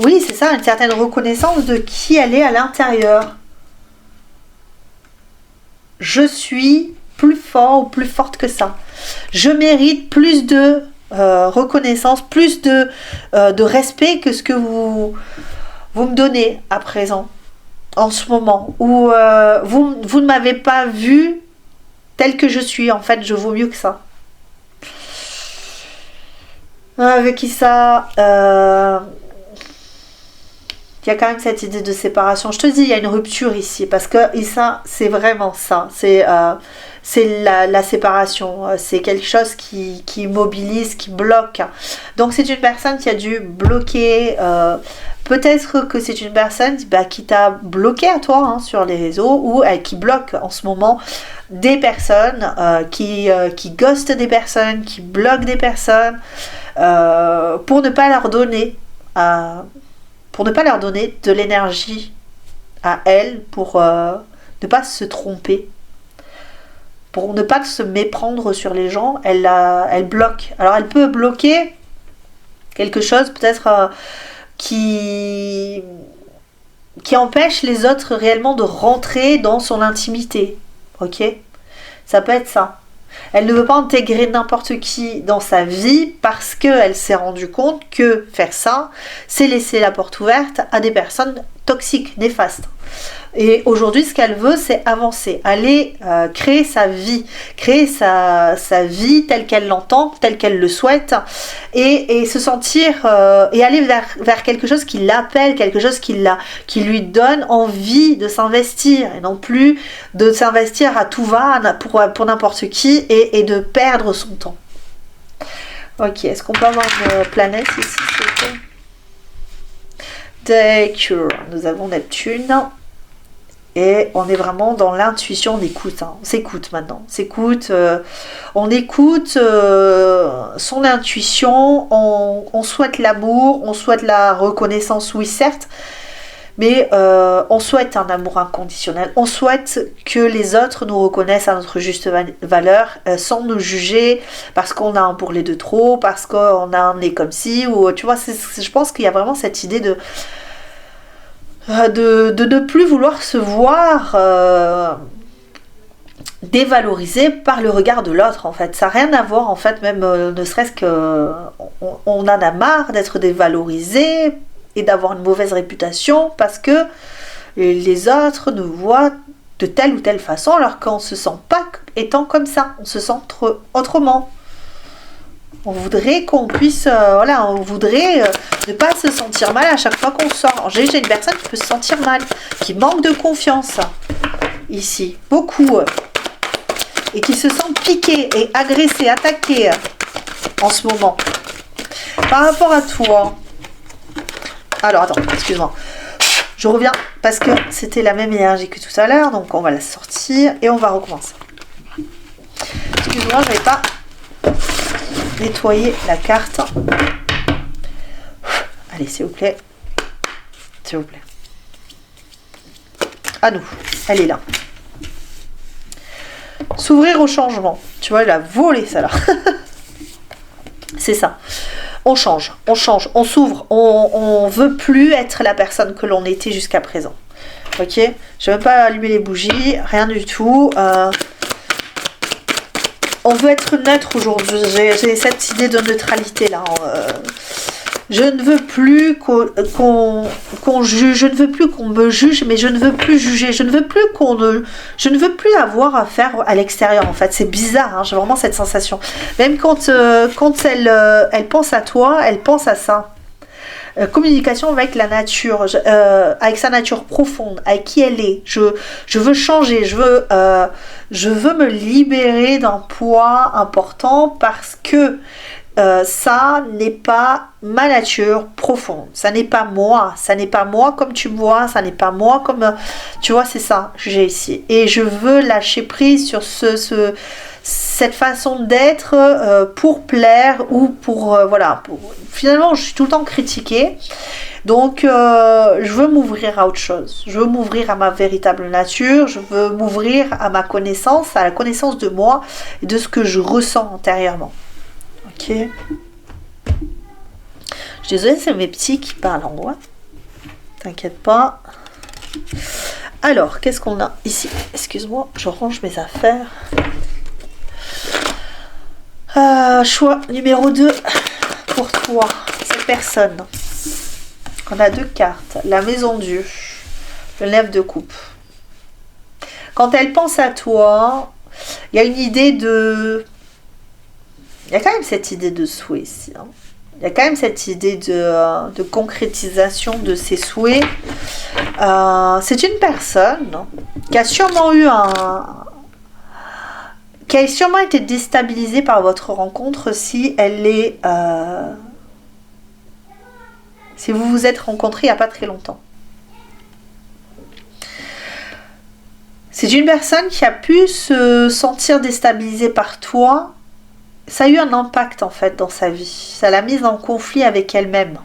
oui c'est ça, une certaine reconnaissance de qui elle est à l'intérieur. Je suis plus fort ou plus forte que ça. Je mérite plus de reconnaissance, plus de respect que ce que vous me donnez à présent, en ce moment. Ou vous ne m'avez pas vu tel que je suis. En fait, je vaux mieux que ça. Avec qui ça il y a quand même cette idée de séparation. Je te dis, il y a une rupture ici, parce que ça, c'est vraiment ça. C'est la séparation. C'est quelque chose qui immobilise, qui bloque. Donc c'est une personne qui a dû bloquer. Peut-être que c'est une personne qui t'a bloqué à toi sur les réseaux, ou qui bloque en ce moment des personnes, qui ghostent des personnes, qui bloquent des personnes, pour ne pas leur donner de l'énergie à elles, pour ne pas se tromper, pour ne pas se méprendre sur les gens. Elle bloque. Alors elle peut bloquer quelque chose peut-être qui empêche les autres réellement de rentrer dans son intimité. Ok, ça peut être ça. Elle ne veut pas intégrer n'importe qui dans sa vie parce qu'elle s'est rendue compte que faire ça, c'est laisser la porte ouverte à des personnes toxiques, néfastes. Et aujourd'hui, ce qu'elle veut, c'est avancer, aller créer sa vie telle qu'elle l'entend, telle qu'elle le souhaite, et se sentir, et aller vers quelque chose qui l'appelle, quelque chose qui lui donne envie de s'investir, et non plus de s'investir à tout va pour n'importe qui, et de perdre son temps. Ok, est-ce qu'on peut avoir une planète ici, D'accord, nous avons Neptune. Et on est vraiment dans l'intuition, on écoute, on s'écoute maintenant, on écoute son intuition, on souhaite l'amour, on souhaite la reconnaissance, oui certes, mais on souhaite un amour inconditionnel, on souhaite que les autres nous reconnaissent à notre juste valeur, sans nous juger, parce qu'on a un bourrelet de trop, parce qu'on a un nez comme ci, ou tu vois, je pense qu'il y a vraiment cette idée de ne plus vouloir se voir dévalorisé par le regard de l'autre, en fait. Ça n'a rien à voir, en fait, même ne serait-ce que on en a marre d'être dévalorisé et d'avoir une mauvaise réputation parce que les autres nous voient de telle ou telle façon, alors qu'on ne se sent pas étant comme ça, on se sent autrement. On voudrait qu'on puisse, on voudrait ne pas se sentir mal à chaque fois qu'on sort. J'ai une personne qui peut se sentir mal, qui manque de confiance, ici, beaucoup, et qui se sent piquée et agressée, attaquée en ce moment. Par rapport à toi, alors attends, excuse-moi, je reviens parce que c'était la même énergie que tout à l'heure, donc on va la sortir et on va recommencer. Excuse-moi, je n'avais pas nettoyer la carte. Allez, s'il vous plaît. S'il vous plaît. À nous. Elle est là. S'ouvrir au changement. Tu vois, elle a volé ça là. C'est ça. On change, on s'ouvre. On veut plus être la personne que l'on était jusqu'à présent. Ok? Je ne vais pas allumer les bougies, rien du tout. On veut être neutre aujourd'hui. J'ai cette idée de neutralité là. Je ne veux plus qu'on juge. Je ne veux plus qu'on me juge, mais je ne veux plus juger. Je ne veux plus avoir à faire à l'extérieur. En fait, c'est bizarre. J'ai vraiment cette sensation. Même quand elle pense à toi, elle pense à ça. Communication avec la nature, avec sa nature profonde, avec qui elle est. Je veux changer, je veux me libérer d'un poids important parce que ça n'est pas ma nature profonde, ça n'est pas moi comme tu me vois, ça n'est pas moi comme tu vois, c'est ça que j'ai ici. Et je veux lâcher prise sur cette façon d'être pour plaire ou pour finalement je suis tout le temps critiquée, donc je veux m'ouvrir à autre chose, je veux m'ouvrir à ma véritable nature, je veux m'ouvrir à ma connaissance, à la connaissance de moi et de ce que je ressens intérieurement. Ok, je suis désolée, c'est mes petits qui parlent en moi, t'inquiète pas. Alors qu'est-ce qu'on a ici? Excuse-moi, je range mes affaires. Choix numéro 2 pour toi, cette personne. On a 2 cartes, la maison Dieu, le 9 de coupe. Quand elle pense à toi, il y a une idée de... Il y a quand même cette idée de souhait ici. Il y a quand même cette idée de concrétisation de ses souhaits. C'est une personne qui a sûrement eu qui a sûrement été déstabilisée par votre rencontre si si vous vous êtes rencontrés il n'y a pas très longtemps. C'est une personne qui a pu se sentir déstabilisée par toi. Ça a eu un impact en fait dans sa vie. Ça l'a mise en conflit avec elle-même.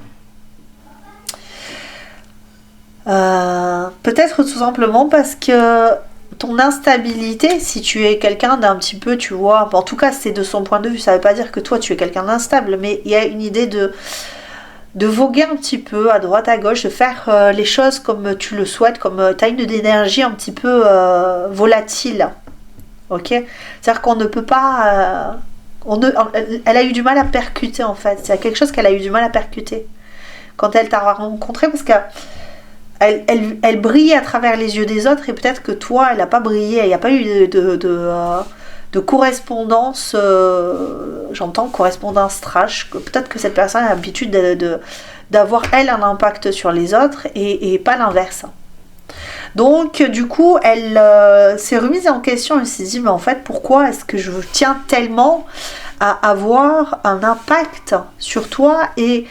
Peut-être tout simplement parce que ton instabilité, si tu es quelqu'un d'un petit peu, tu vois, en tout cas c'est de son point de vue, ça ne veut pas dire que toi tu es quelqu'un d'instable, mais il y a une idée de voguer un petit peu à droite à gauche, de faire les choses comme tu le souhaites, comme tu as une énergie un petit peu volatile. Ok, c'est-à-dire qu'on ne peut pas... elle a eu du mal à percuter en fait. C'est quelque chose qu'elle a eu du mal à percuter quand elle t'a rencontré, parce qu'elle brillait à travers les yeux des autres et peut-être que toi elle n'a pas brillé, il n'y a pas eu de correspondance, j'entends correspondance trash, peut-être que cette personne a l'habitude d'avoir elle un impact sur les autres et pas l'inverse. Donc du coup elle s'est remise en question, elle s'est dit mais en fait pourquoi est-ce que je tiens tellement à avoir un impact sur toi et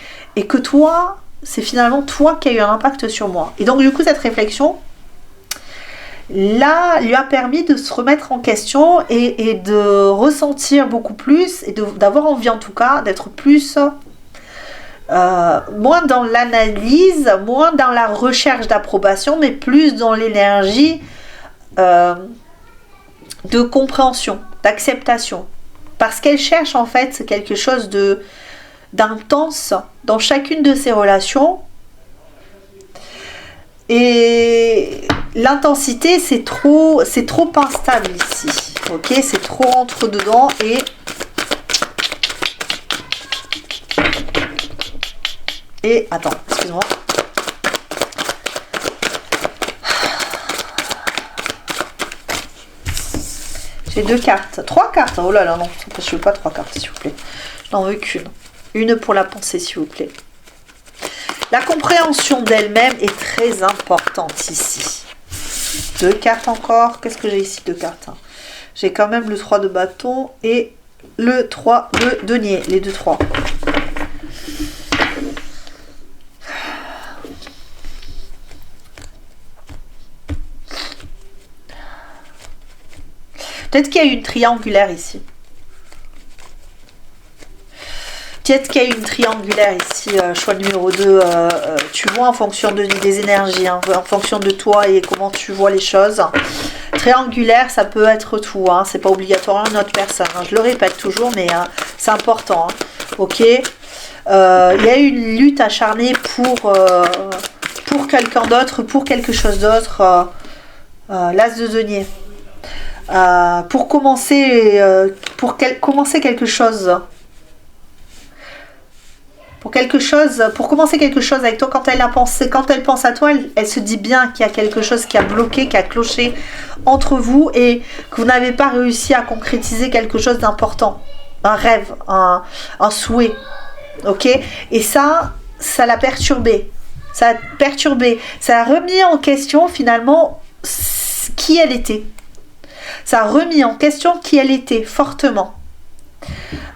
que toi c'est finalement toi qui as eu un impact sur moi. Et donc du coup cette réflexion là lui a permis de se remettre en question et de ressentir beaucoup plus et d'avoir envie en tout cas d'être plus moins dans l'analyse, moins dans la recherche d'approbation, mais plus dans l'énergie de compréhension, d'acceptation. Parce qu'elle cherche en fait quelque chose d'intense dans chacune de ses relations. Et l'intensité, c'est trop instable ici. Ok, c'est trop entre dedans et attends, excuse-moi. J'ai 2 cartes. 3 cartes. Oh là là, non. Je veux pas 3 cartes, s'il vous plaît. Je n'en veux qu'une. Une pour la pensée, s'il vous plaît. La compréhension d'elle-même est très importante ici. 2 cartes encore. Qu'est-ce que j'ai ici? 2 cartes. J'ai quand même le 3 de bâton et le 3 de denier. Les 2-3. Peut-être qu'il y a eu une triangulaire ici. Peut-être qu'il y a eu une triangulaire ici, choix numéro 2. Tu vois en fonction des énergies, hein, en fonction de toi et comment tu vois les choses. Triangulaire, ça peut être tout. Hein, c'est pas obligatoirement une autre personne. Hein, je le répète toujours, mais c'est important. Hein, ok. Il y a eu une lutte acharnée pour quelqu'un d'autre, pour quelque chose d'autre. L'as de denier. Pour commencer quelque chose. Pour commencer quelque chose avec toi, quand elle pense à toi, elle se dit bien qu'il y a quelque chose qui a bloqué, qui a cloché entre vous et que vous n'avez pas réussi à concrétiser quelque chose d'important. Un rêve, un souhait. Ok? Et ça l'a perturbée. Ça a remis en question finalement qui elle était. Ça a remis en question qui elle était fortement.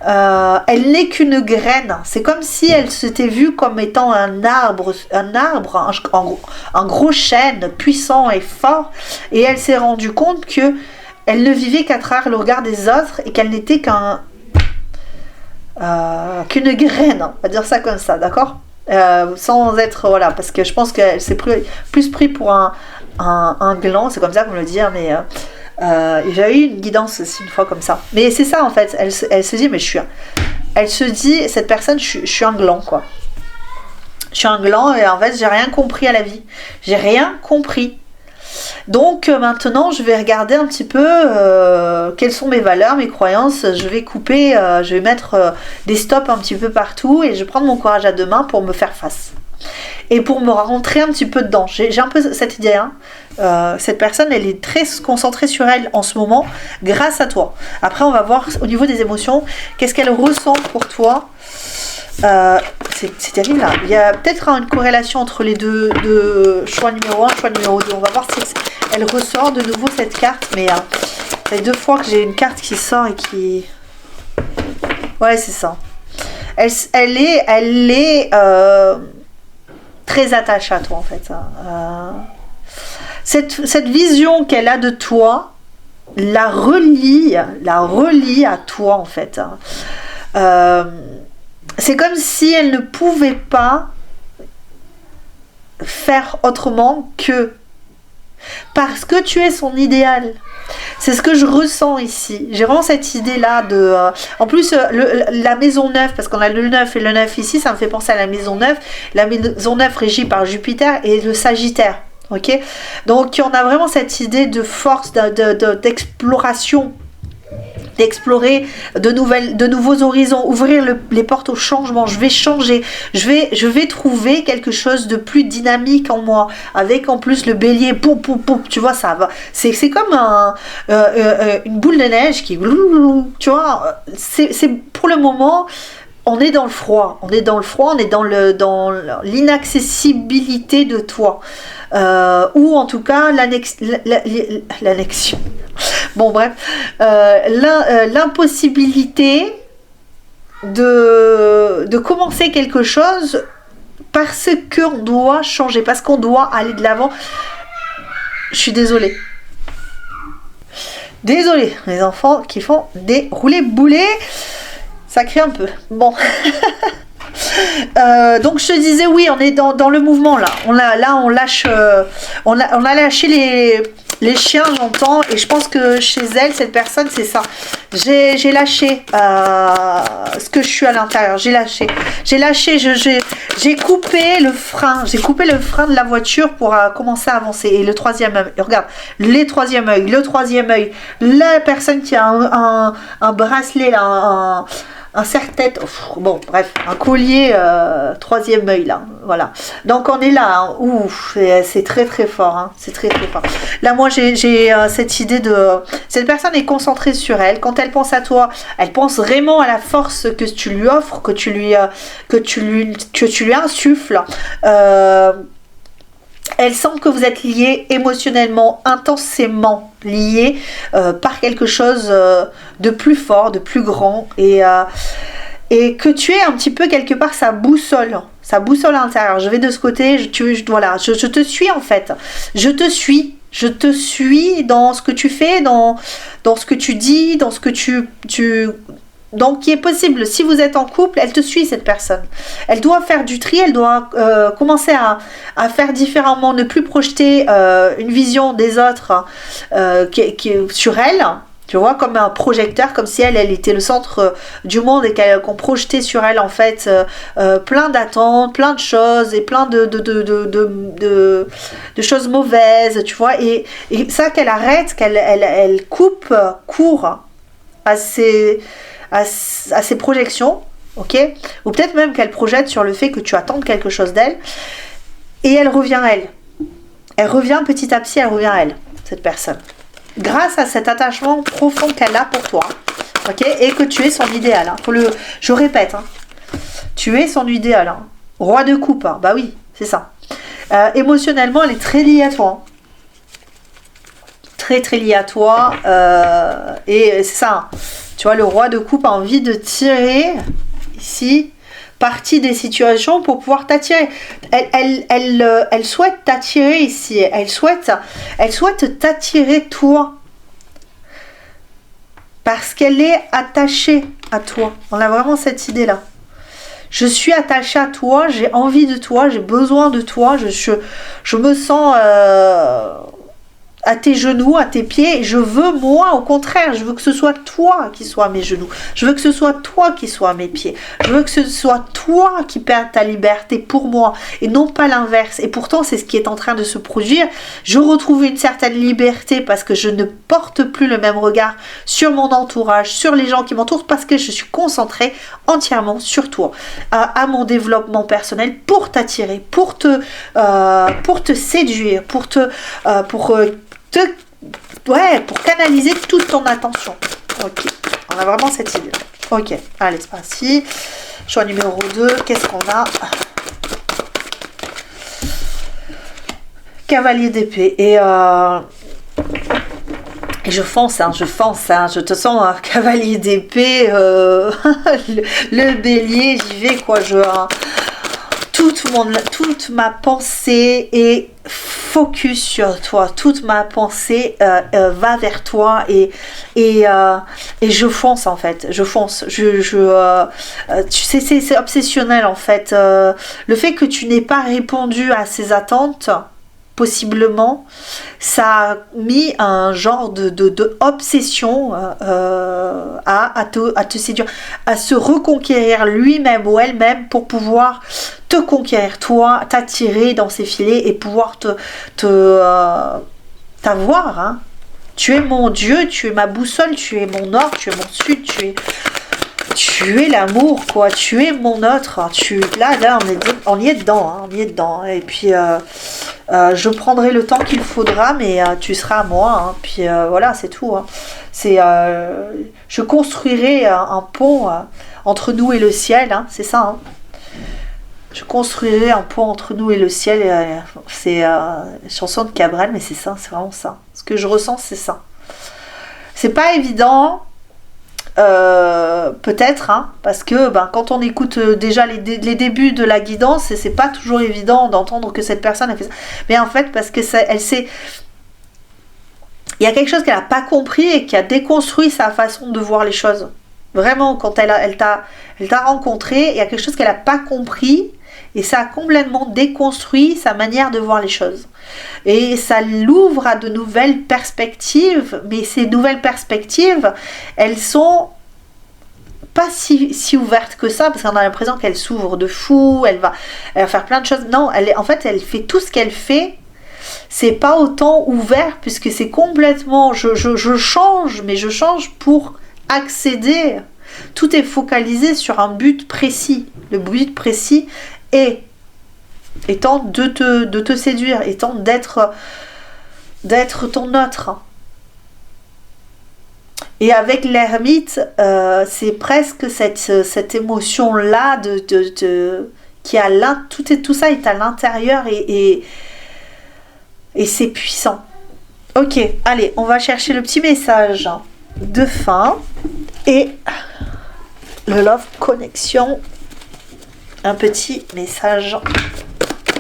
Elle n'est qu'une graine. C'est comme si elle s'était vue comme étant un arbre, un gros chêne puissant et fort. Et elle s'est rendue compte que elle ne vivait qu'à travers le regard des autres et qu'elle n'était qu'une graine. On va dire ça comme ça, d'accord? Sans être, voilà, parce que je pense qu'elle s'est plus pris pour un gland, c'est comme ça qu'on me le dit, mais j'avais eu une guidance aussi une fois comme ça. Mais c'est ça en fait, elle se dit, mais elle se dit, cette personne, je suis un gland quoi. Je suis un gland et en fait j'ai rien compris à la vie. J'ai rien compris. Donc maintenant je vais regarder un petit peu quelles sont mes valeurs, mes croyances. Je vais couper, je vais mettre des stops un petit peu partout et je vais prendre mon courage à 2 mains pour me faire face. Et pour me rentrer un petit peu dedans. J'ai un peu cette idée. Hein. Cette personne, elle est très concentrée sur elle en ce moment, grâce à toi. Après, on va voir au niveau des émotions, qu'est-ce qu'elle ressent pour toi. C'est terrible là. Il y a peut-être une corrélation entre les deux choix numéro 1 choix numéro 2. On va voir si elle ressort de nouveau cette carte. Mais ça fait 2 fois que j'ai une carte qui sort et qui... Ouais, c'est ça. Elle est très attachée à toi en fait. Cette vision qu'elle a de toi la relie à toi en fait. C'est comme si elle ne pouvait pas faire autrement que parce que tu es son idéal. C'est ce que je ressens ici. J'ai vraiment cette idée-là de... en plus, la maison 9, parce qu'on a le 9 et le 9 ici, ça me fait penser à la maison 9. La maison 9 régie par Jupiter et le Sagittaire. Ok, donc on a vraiment cette idée de force, d'exploration, d'explorer de nouveaux horizons, ouvrir les portes au changement. Je vais changer, je vais trouver quelque chose de plus dynamique en moi, avec en plus le bélier, poum, poum, poum, tu vois, ça va. C'est comme une boule de neige qui, tu vois, c'est pour le moment. On est dans le froid, on est dans l'inaccessibilité de toi. Ou en tout cas l'annexion. Bon bref, l'impossibilité de commencer quelque chose parce qu'on doit changer, parce qu'on doit aller de l'avant. Je suis désolée. Désolée, les enfants qui font des roulés-boulés. Ça crie un peu. Bon. Donc je te disais, oui, on est dans le mouvement là. On lâche, on a lâché les chiens, j'entends, et je pense que chez elle, cette personne, c'est ça. J'ai lâché ce que je suis à l'intérieur. J'ai lâché, j'ai coupé le frein. J'ai coupé le frein de la voiture pour commencer à avancer. Et le troisième œil, regarde, le troisième œil, la personne qui a un bracelet là, un serre-tête, bon bref, un collier troisième œil là, voilà. Donc on est là, hein. Ouf, c'est très très fort, hein. C'est très très fort. Là moi j'ai cette idée de, cette personne est concentrée sur elle. Quand elle pense à toi, elle pense vraiment à la force que tu lui offres, que tu lui insuffles. Elle sent que vous êtes liés émotionnellement, intensément liés par quelque chose de plus fort, de plus grand, et que tu es un petit peu quelque part sa boussole à l'intérieur. Je vais de ce côté, voilà, je te suis en fait, je te suis dans ce que tu fais, dans ce que tu dis, dans ce que tu donc, qui est possible, si vous êtes en couple, elle te suit, cette personne. Elle doit faire du tri, elle doit commencer à faire différemment, ne plus projeter une vision des autres sur elle, tu vois, comme un projecteur, comme si elle était le centre du monde et qu'on projetait sur elle, en fait, plein d'attentes, plein de choses et plein de choses mauvaises, tu vois. Et ça, qu'elle arrête, qu'elle coupe court à ses projections, ok, ou peut-être même qu'elle projette sur le fait que tu attends quelque chose d'elle, et elle revient à elle. Elle revient petit à petit, elle revient à elle, cette personne. Grâce à cet attachement profond qu'elle a pour toi, ok, et que tu es son idéal. Hein. Je répète, hein, tu es son idéal. Hein. Roi de coupe, hein. Bah oui, c'est ça. Émotionnellement, elle est très liée à toi. Hein. Très très liée à toi, et c'est ça. Hein. Tu vois, le roi de coupe a envie de tirer ici partie des situations pour pouvoir t'attirer. Elle souhaite t'attirer ici. Elle souhaite t'attirer toi. Parce qu'elle est attachée à toi. On a vraiment cette idée-là. Je suis attachée à toi, j'ai envie de toi, j'ai besoin de toi, je me sens... à tes genoux, à tes pieds, et je veux, moi, au contraire, je veux que ce soit toi qui sois à mes genoux, je veux que ce soit toi qui sois à mes pieds, je veux que ce soit toi qui perds ta liberté pour moi, et non pas l'inverse. Et pourtant, c'est ce qui est en train de se produire. Je retrouve une certaine liberté parce que je ne porte plus le même regard sur mon entourage, sur les gens qui m'entourent, parce que je suis concentrée entièrement sur toi, à mon développement personnel, pour t'attirer, pour te séduire, pour canaliser toute ton attention. Ok, on a vraiment cette idée. Ok, allez, c'est parti. Choix numéro 2, qu'est-ce qu'on a? Cavalier d'épée. Et je fonce, je te sens un cavalier d'épée, le bélier, j'y vais quoi, toute ma pensée est focus sur toi, toute ma pensée va vers toi et je fonce en fait, tu sais, c'est obsessionnel en fait, le fait que tu n'aies pas répondu à ces attentes, possiblement, ça a mis un genre de obsession à te séduire, à se reconquérir lui-même ou elle-même pour pouvoir te conquérir, toi, t'attirer dans ses filets et pouvoir t'avoir. Hein. Tu es mon Dieu, tu es ma boussole, tu es mon nord, tu es mon sud, tu es l'amour, quoi, tu es mon autre, là on y est dedans, hein, on y est dedans, et puis je prendrai le temps qu'il faudra, mais tu seras à moi, hein, puis voilà, c'est tout, hein. Je construirai un pont entre nous et le ciel, hein, c'est ça, hein. Je construirai un pont entre nous et le ciel, c'est une chanson de Cabrel, mais c'est ça, c'est vraiment ça, ce que je ressens, c'est ça, c'est pas évident. Peut-être, hein, parce que quand on écoute déjà les débuts de la guidance, c'est pas toujours évident d'entendre que cette personne a fait ça. Mais en fait, parce que il y a quelque chose qu'elle n'a pas compris et qui a déconstruit sa façon de voir les choses. Vraiment, quand elle t'a rencontré, il y a quelque chose qu'elle n'a pas compris et ça a complètement déconstruit sa manière de voir les choses. Et ça l'ouvre à de nouvelles perspectives, mais ces nouvelles perspectives, elles sont pas si ouvertes que ça, parce qu'on a l'impression qu'elle s'ouvre de fou, elle va faire plein de choses. Non, en fait, elle fait tout ce qu'elle fait, c'est pas autant ouvert, puisque c'est complètement, je change, mais je change pour accéder. Tout est focalisé sur un but précis. Le but précis étant de te séduire, étant d'être ton autre. Et avec l'ermite, c'est presque cette émotion-là qui a tout ça est à l'intérieur et c'est puissant. Ok, allez, on va chercher le petit message de fin et le Love Connection. Un petit message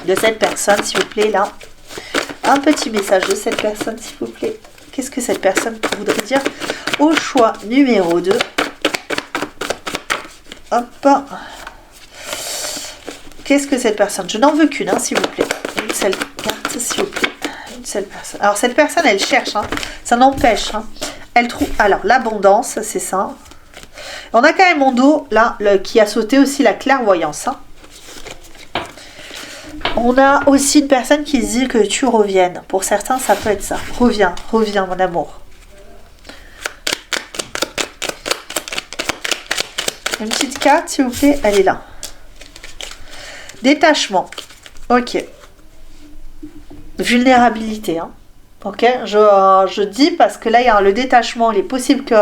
de cette personne, s'il vous plaît, là. Un petit message de cette personne, s'il vous plaît. Qu'est-ce que cette personne voudrait dire au choix numéro 2? Hop. Qu'est-ce que cette personne? Je n'en veux qu'une, hein, s'il vous plaît. Une seule carte, s'il vous plaît. Une seule personne. Alors, cette personne, elle cherche, hein. Ça n'empêche. Hein. Elle trouve... Alors, l'abondance, c'est ça. On a quand même mon dos, là, qui a sauté aussi la clairvoyance. Hein. On a aussi une personne qui dit que tu reviennes. Pour certains, ça peut être ça. Reviens, mon amour. Une petite carte, s'il vous plaît. Elle est là. Détachement. Ok. Vulnérabilité, hein. Ok, je dis parce que là, il y a le détachement. Il est possible qu'il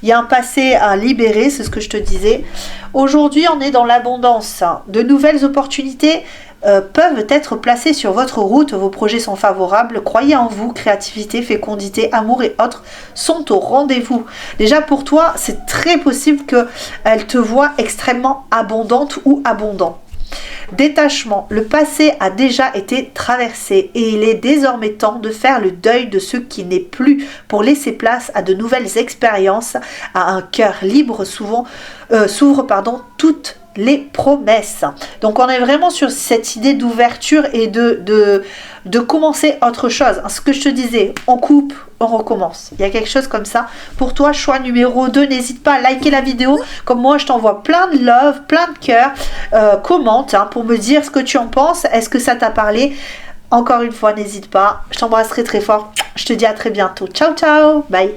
y ait un passé à libérer, c'est ce que je te disais. Aujourd'hui, on est dans l'abondance. De nouvelles opportunités peuvent être placées sur votre route. Vos projets sont favorables. Croyez en vous. Créativité, fécondité, amour et autres sont au rendez-vous. Déjà, pour toi, c'est très possible qu'elle te voie extrêmement abondante ou abondant. Détachement, le passé a déjà été traversé et il est désormais temps de faire le deuil de ce qui n'est plus pour laisser place à de nouvelles expériences, à un cœur libre s'ouvrent toutes les promesses. Donc on est vraiment sur cette idée d'ouverture et de commencer autre chose. Ce que je te disais, on coupe, on recommence. Il y a quelque chose comme ça. Pour toi, choix numéro 2, n'hésite pas à liker la vidéo. Comme moi, je t'envoie plein de love, plein de cœur. Commente pour me dire ce que tu en penses. Est-ce que ça t'a parlé? Encore une fois, n'hésite pas. Je t'embrasse très très fort. Je te dis à très bientôt. Ciao, ciao. Bye.